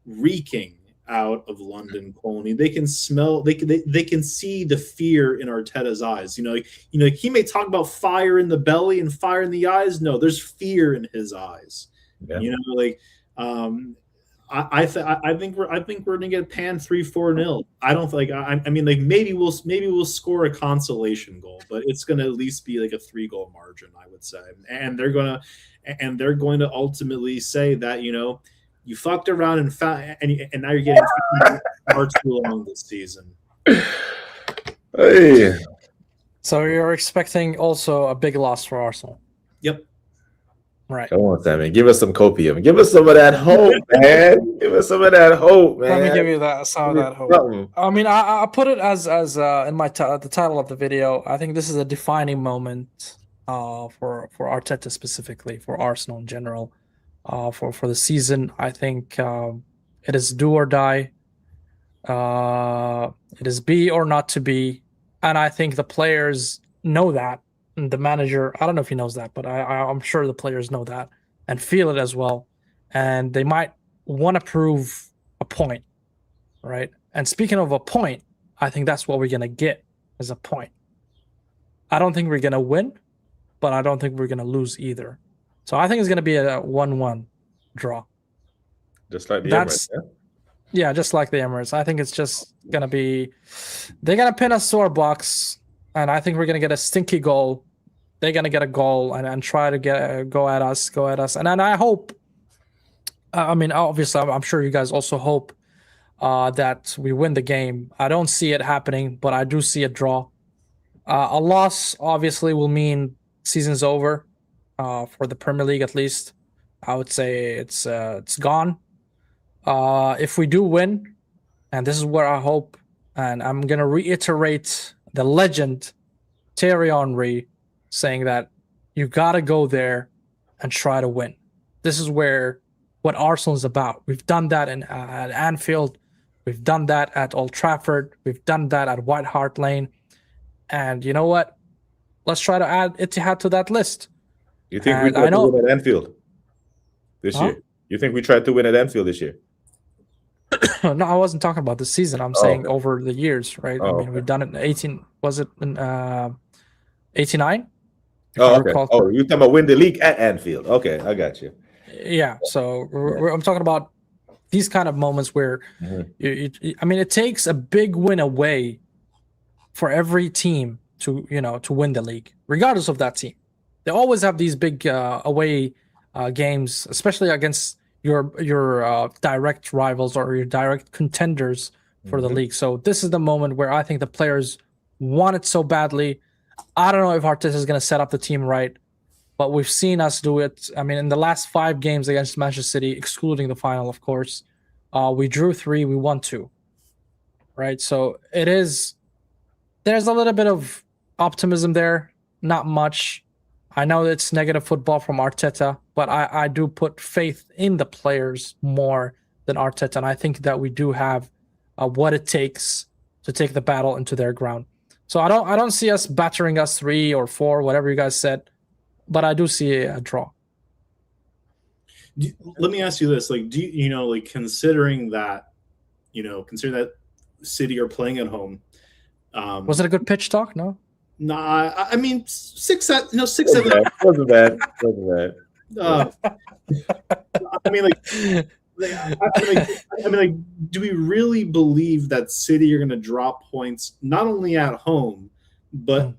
reeking out of London Colney. They can smell, they can see the fear in Arteta's eyes. He may talk about fire in the belly and fire in the eyes. No, there's fear in his eyes. Yeah. I think we're gonna get panned 3-4-0. I don't maybe we'll score a consolation goal, but it's gonna at least be like a 3-goal margin, I would say. And they're going to ultimately say that you fucked around and now you're getting far too long this season. Hey. So you're expecting also a big loss for Arsenal? Yep. Right. Come on, Sammy. Give us some copium. Give us some of that hope, man. Give us some of that hope, man. Let me give you some of that hope. I put it as in the title of the video. I think this is a defining moment for Arteta specifically, for Arsenal in general. For the season, I think it is do or die. It is be or not to be, and I think the players know that. And the manager, I don't know if he knows that, but I'm sure the players know that and feel it as well. And they might want to prove a point, right? And speaking of a point, I think that's what we're gonna get is a point. I don't think we're gonna win, but I don't think we're gonna lose either. So I think it's gonna be a 1-1 draw. Just like the That's- Emirates, Yeah, just like the Emirates. I think it's just gonna be they're gonna pin us to our box, and I think we're gonna get a stinky goal. They're gonna get a goal and try to get go at us. And then I hope. I mean, obviously, I'm sure you guys also hope that we win the game. I don't see it happening, but I do see a draw. A loss obviously will mean season's over for the Premier League at least. I would say it's gone. If we do win, and this is where I hope, and I'm gonna reiterate the legend Thierry Henry saying that you gotta go there and try to win. This is what Arsenal is about. We've done that at Anfield. We've done that at Old Trafford. We've done that at White Hart Lane. And you know what? Let's try to add Etihad to that list. You think we And tried I to know- win at Anfield this Huh? year? You think we tried to win at Anfield this year? No, I wasn't talking about the season. I'm saying okay. over the years, right? I Oh, mean, okay. we've done it in 18. Was it in 89? Oh, okay. Oh, you're talking about win the league at Anfield. Okay, I got you. Yeah. So I'm talking about these kind of moments where, I mean, it takes a big win away for every team to win the league, regardless of that team. They always have these big away games, especially against your direct rivals or your direct contenders for the league. So this is the moment where I think the players want it so badly. I don't know if Arteta is going to set up the team right, but we've seen us do it. I mean, in the last 5 games against Manchester City, excluding the final, of course, we drew 3, we won 2. Right? So there's a little bit of optimism there, not much. I know it's negative football from Arteta, but I do put faith in the players more than Arteta, and I think that we do have what it takes to take the battle into their ground. So I don't see us battering us 3 or 4, whatever you guys said, but I do see a draw. Let me ask you this: like, do you know, like, considering that City are playing at home? Was it a good pitch talk? No. Nah, I mean 6 7. Wasn't bad. I mean, like, do we really believe that City are going to drop points not only at home, but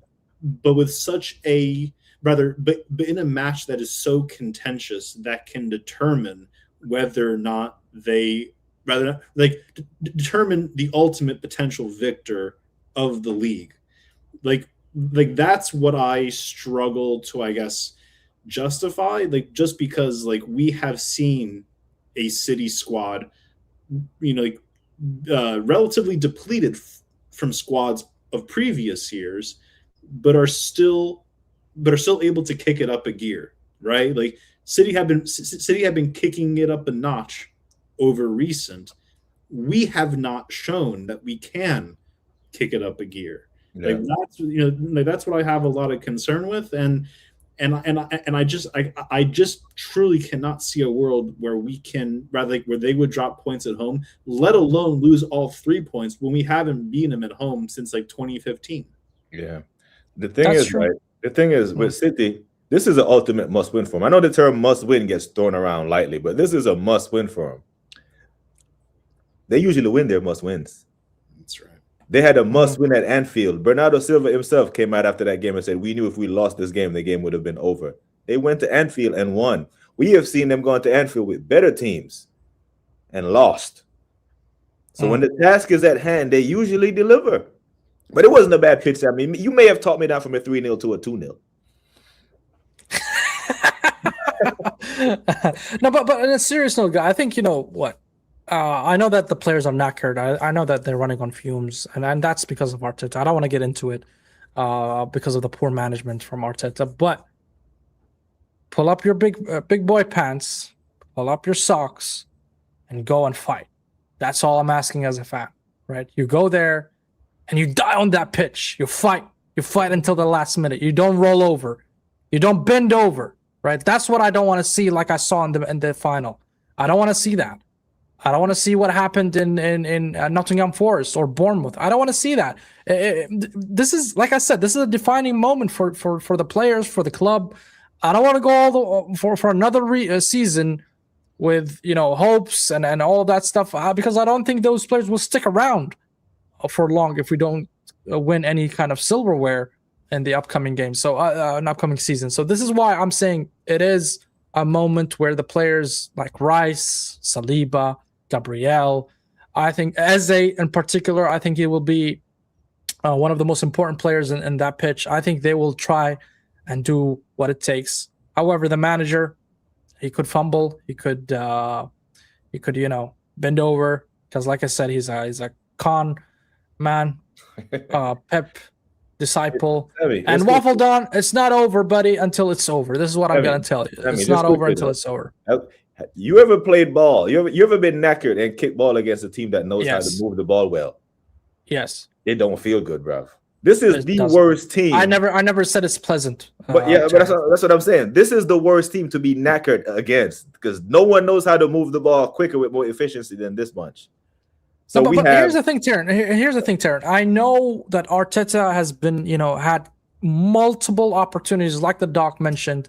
with such a but in a match that is so contentious that can determine whether or not determine the ultimate potential victor of the league? Like that's what I struggle to, I guess, justify. Like, just because, like, we have seen a City squad, relatively depleted from squads of previous years, but are still able to kick it up a gear, right? Like, City have been kicking it up a notch over recent. We have not shown that we can kick it up a gear. Yeah. Like, that's what I have a lot of concern with, and I just truly cannot see a world where we can, rather, like, where they would drop points at home, let alone lose all 3 points when we haven't beaten them at home since like 2015. Yeah. The thing That's is, true. right? The thing is, with City, this is an ultimate must-win for them. I know the term must-win gets thrown around lightly, but this is a must-win for them. They usually win their must-wins. That's right. They had a must-win at Anfield. Bernardo Silva himself came out after that game and said, we knew if we lost this game, the game would have been over. They went to Anfield and won. We have seen them going to Anfield with better teams and lost. So when the task is at hand, they usually deliver. But it wasn't a bad pitch. I mean, you may have taught me down from a 3-0 to a 2-0. No, but on a serious note, I think, you know what? I know that the players are knackered. I know that they're running on fumes, and that's because of Arteta. I don't want to get into it because of the poor management from Arteta. But pull up your big boy pants, pull up your socks, and go and fight. That's all I'm asking as a fan. right? You go there and you die on that pitch. You fight until the last minute. You don't roll over. You don't bend over, right? That's what I don't want to see, like I saw in the final. I don't want to see that. I don't want to see what happened in Nottingham Forest or Bournemouth. I don't want to see that. This is, like I said, this is a defining moment for the players, for the club. I don't want to go for another season with hopes and all that stuff, because I don't think those players will stick around for long if we don't win any kind of silverware in the upcoming game. So an upcoming season. So this is why I'm saying it is a moment where the players like Rice, Saliba, Gabriel, I think Eze in particular, I think he will be one of the most important players in that pitch. I think they will try and do what it takes. However, the manager, he could fumble, he could bend over, because like I said, he's a con man, Pep disciple. And Waffle Don, it's not over, buddy, until it's over. This is what I'm gonna tell you. It's not over until it's over. You ever played ball? You ever been knackered and kicked ball against a team that knows how to move the ball well? Yes. It don't feel good, bruv. This is the worst team. I never said it's pleasant. But but that's what I'm saying. This is the worst team to be knackered against, because no one knows how to move the ball quicker with more efficiency than this bunch. So but here's the thing, Taryn. I know that Arteta has been, had multiple opportunities, like the doc mentioned,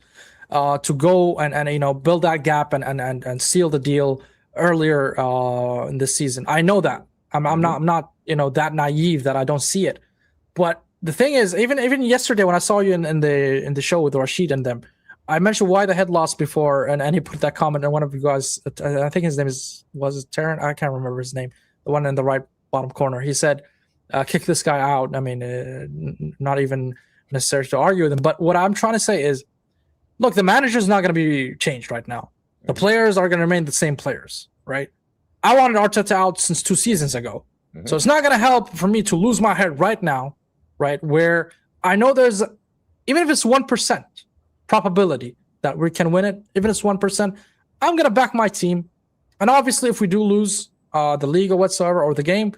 to go and build that gap and seal the deal earlier in this season. I know that. I'm not that naive that I don't see it. But the thing is, even yesterday when I saw you in the show with Rashid and them, I mentioned why the head lost before, and he put that comment, and one of you guys, I think his name was it Taryn? I can't remember his name. The one in the right bottom corner. He said, kick this guy out. I mean, not even necessary to argue with him. But what I'm trying to say is, look, the manager's not going to be changed right now. The players are going to remain the same players, right? I wanted Arteta out since 2 seasons ago. Mm-hmm. So it's not going to help for me to lose my head right now, right? Where I know there's, even if it's 1% probability that we can win it, even if it's 1%, I'm going to back my team. And obviously, if we do lose the league or whatsoever, or the game,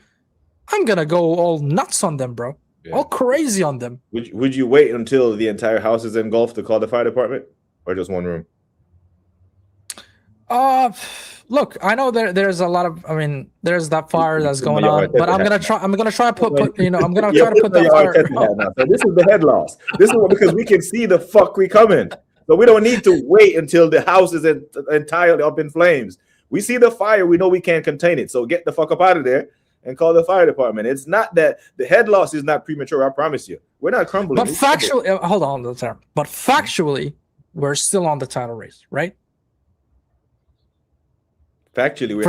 I'm going to go all nuts on them, bro. Yeah. All crazy on them. Would you wait until the entire house is engulfed to call the fire department, or just one room? Look, I know there's a lot of, there's that fire that's going on, but I'm gonna try to put I'm gonna try to put that fire. So this is the head loss. This is because we can see the fuckery coming, so we don't need to wait until the house is entirely up in flames. We see the fire, we know we can't contain it, so get the fuck up out of there and call the fire department. It's not that the head loss is not premature. I promise you, we're not crumbling. But factually, hold on the term. But factually, we're still on the title race, right? Factually, we're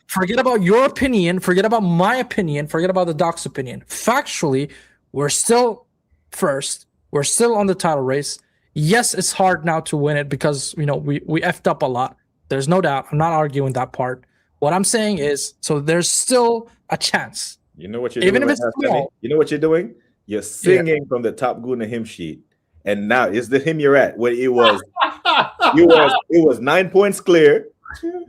forget about your opinion, forget about my opinion, forget about the doc's opinion. Factually, we're still first. We're still on the title race. Yes, it's hard now to win it because we effed up a lot. There's no doubt. I'm not arguing that part. What I'm saying is, so there's still a chance. You know what you're doing? Even if it's small. You know what you're doing? You're singing from the Top Guna hymn sheet, and now it's the hymn you're at. Where it was 9 points clear.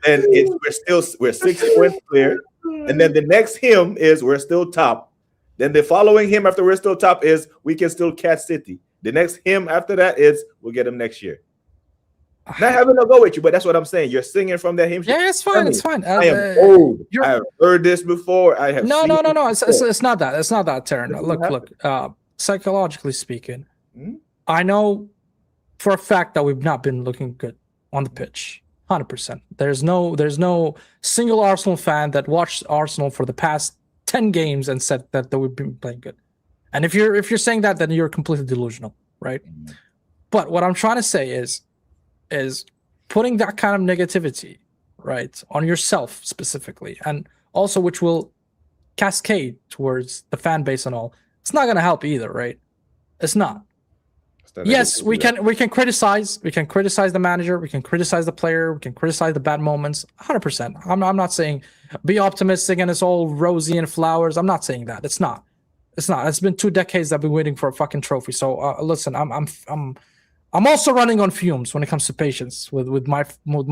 And we're 6 points clear, and then the next hymn is we're still top. Then the following hymn after we're still top is we can still catch City. The next hymn after that is we'll get them next year. Not having to go with you, but that's what I'm saying. You're singing from that hymn. Yeah, it's fine. It's fine. I am old. I have heard this before. I have. No. It's not that. It's not that, Taryn. Look. Psychologically speaking, I know for a fact that we've not been looking good on the pitch. 100%. There's no single Arsenal fan that watched Arsenal for the past 10 games and said that we've been playing good. And if you're saying that, then you're completely delusional, right? But what I'm trying to say is putting that kind of negativity, right, on yourself specifically, and also which will cascade towards the fan base and all. It's not going to help either, right? It's not. Yes, we can criticize. We can criticize the manager. We can criticize the player. We can criticize the bad moments. 100%. I'm not saying be optimistic and it's all rosy and flowers. I'm not saying that. It's not. It's been 2 decades I've been waiting for a fucking trophy. So listen, I'm also running on fumes when it comes to patience with my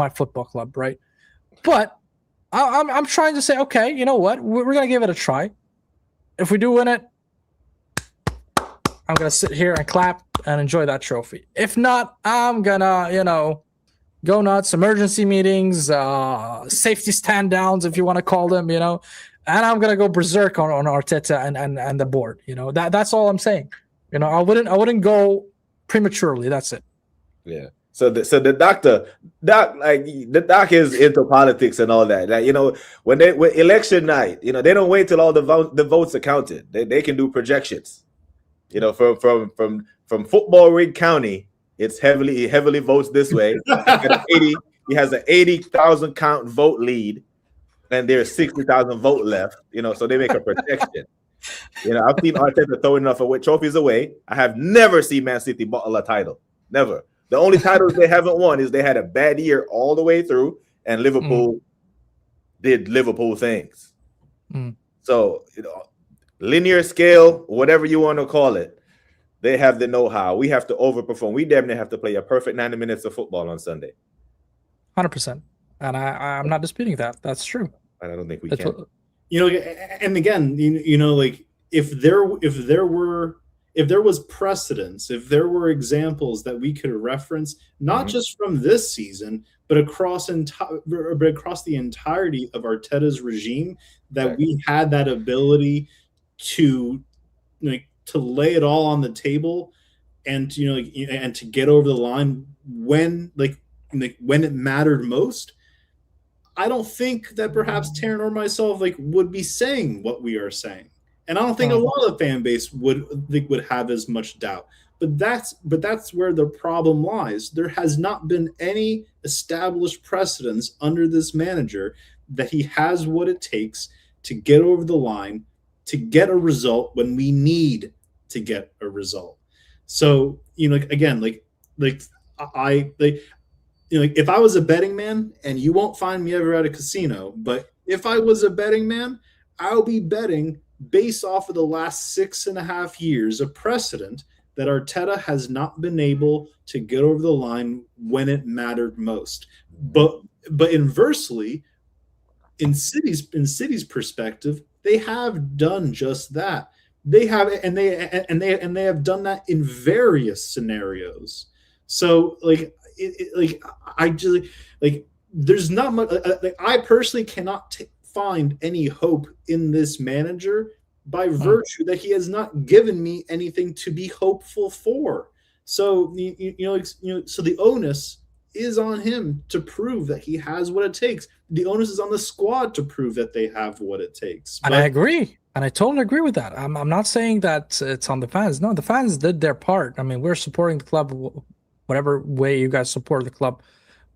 football club, right? But I'm trying to say, okay, you know what? We're gonna give it a try. If we do win it, I'm gonna sit here and clap and enjoy that trophy. If not, I'm gonna, go nuts. Emergency meetings, safety stand downs, if you want to call them, and I'm gonna go berserk on Arteta and the board. That's all I'm saying. I wouldn't go prematurely. That's it. Yeah. So the doc is into politics and all that. Like, when election night, they don't wait till all the votes are counted. They can do projections. From Football Rig County, it's heavily votes this way. He has an 80,000 count vote lead, and there's 60,000 vote left. So they make a projection. I've seen Arteta throwing enough trophies away. I have never seen Man City bottle a title. Never. The only titles they haven't won is they had a bad year all the way through, and Liverpool did Liverpool things. So, linear scale, whatever you want to call it, they have the know-how. We have to overperform. We definitely have to play a perfect 90 minutes of football on Sunday. 100%. And I'm not disputing that. That's true. And I don't think we can. And again, like if there was precedence, if there were examples that we could reference, not just from this season, but across the entirety of Arteta's regime, that we had that ability to lay it all on the table, and and to get over the line when it mattered most. I don't think that perhaps Taryn or myself would be saying what we are saying. And I don't think a lot of the fan base would have as much doubt. But that's where the problem lies. There has not been any established precedence under this manager that he has what it takes to get over the line, to get a result when we need to get a result. So, again, if I was a betting man, and you won't find me ever at a casino, but if I was a betting man, I'll be betting based off of the last 6.5 years of precedent that Arteta has not been able to get over the line when it mattered most. But inversely, in City's perspective, they have done just that. They have, and they have done that in various scenarios. So there's not much. I personally cannot find any hope in this manager by virtue that he has not given me anything to be hopeful for. So so the onus is on him to prove that he has what it takes. The onus is on the squad to prove that they have what it takes. And I agree. And I totally agree with that. I'm not saying that it's on the fans. No, the fans did their part. I mean, we're supporting the club whatever way you guys support the club.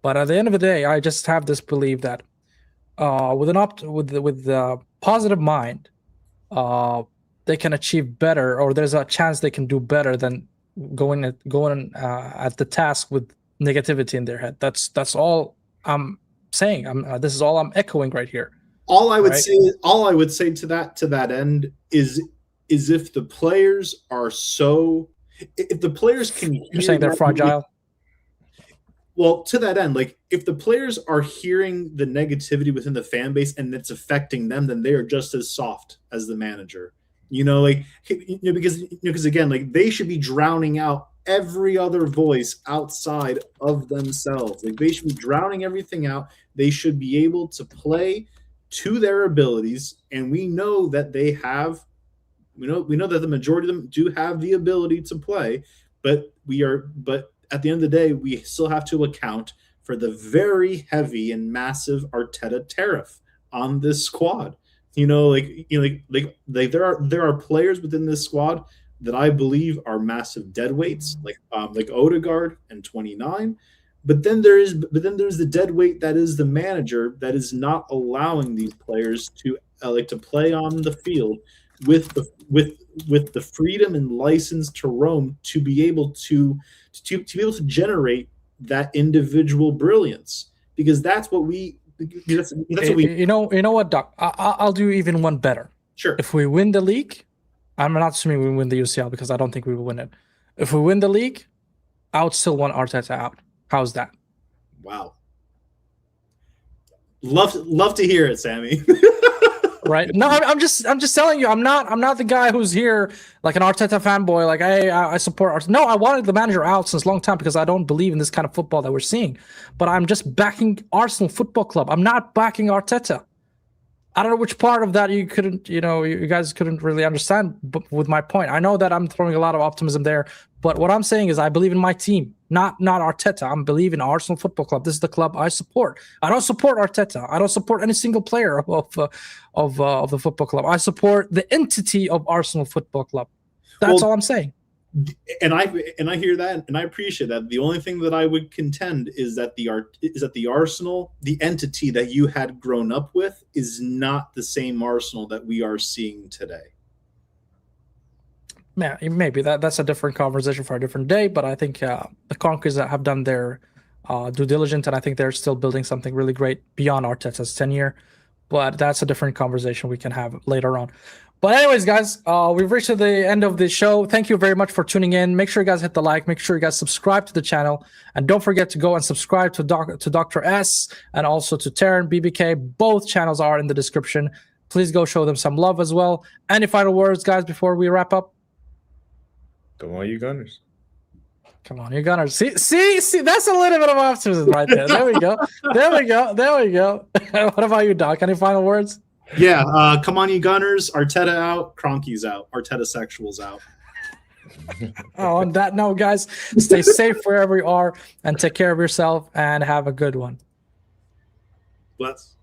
But at the end of the day, I just have this belief that with the positive mind, they can achieve better, or there's a chance they can do better than going at the task with negativity in their head. That's all I'm saying. This is all I'm echoing right here. All I would say to that end is if the players are if the players can, you're saying they're fragile. Well, to that end, if the players are hearing the negativity within the fan base and it's affecting them, then they are just as soft as the manager. Because again, they should be drowning out every other voice outside of themselves. They should be drowning everything out. They should be able to play to their abilities, and we know that they have. We know that the majority of them do have the ability to play, but at the end of the day, we still have to account for the very heavy and massive Arteta tariff on this squad. There are players within this squad that I believe are massive deadweights, like Odegaard and 29. But then there's the deadweight that is the manager that is not allowing these players to to play on the field with the freedom and license to roam, to be able to generate that individual brilliance, because that's what we. That's what we. You know what, Doc? I'll do even one better. Sure. If we win the league, I'm not assuming we win the UCL because I don't think we will win it. If we win the league, I would still want Arteta out. How's that? Wow. Love to hear it, Sammy. Right? No, I'm just telling you, I'm not the guy who's here like an Arteta fanboy. Like, hey, I support Arteta. No, I wanted the manager out since a long time because I don't believe in this kind of football that we're seeing. But I'm just backing Arsenal Football Club. I'm not backing Arteta. I don't know which part of that you guys couldn't really understand with my point. I know that I'm throwing a lot of optimism there, but what I'm saying is I believe in my team, not Arteta. I believe in Arsenal Football Club. This is the club I support. I don't support Arteta. I don't support any single player of the football club. I support the entity of Arsenal Football Club. That's all I'm saying. And I hear that, and I appreciate that. The only thing that I would contend is that the Arsenal, the entity that you had grown up with, is not the same Arsenal that we are seeing today. Yeah, maybe that's a different conversation for a different day. But I think the Conquers have done their due diligence, and I think they're still building something really great beyond Arteta's tenure. But that's a different conversation we can have later on. But anyways, guys, we've reached the end of the show. Thank you very much for tuning in. Make sure you guys hit the like. Make sure you guys subscribe to the channel. And don't forget to go and subscribe to Dr. S and also to Taryn, BBK. Both channels are in the description. Please go show them some love as well. Any final words, guys, before we wrap up? Come on, you Gunners. Come on, you Gunners. See, that's a little bit of optimism right there. There we go. What about you, Doc? Any final words? Yeah, come on, you Gunners. Arteta out, Kroenke's out, Arteta sexuals out. On that note, guys, stay safe wherever you are and take care of yourself and have a good one. Let's.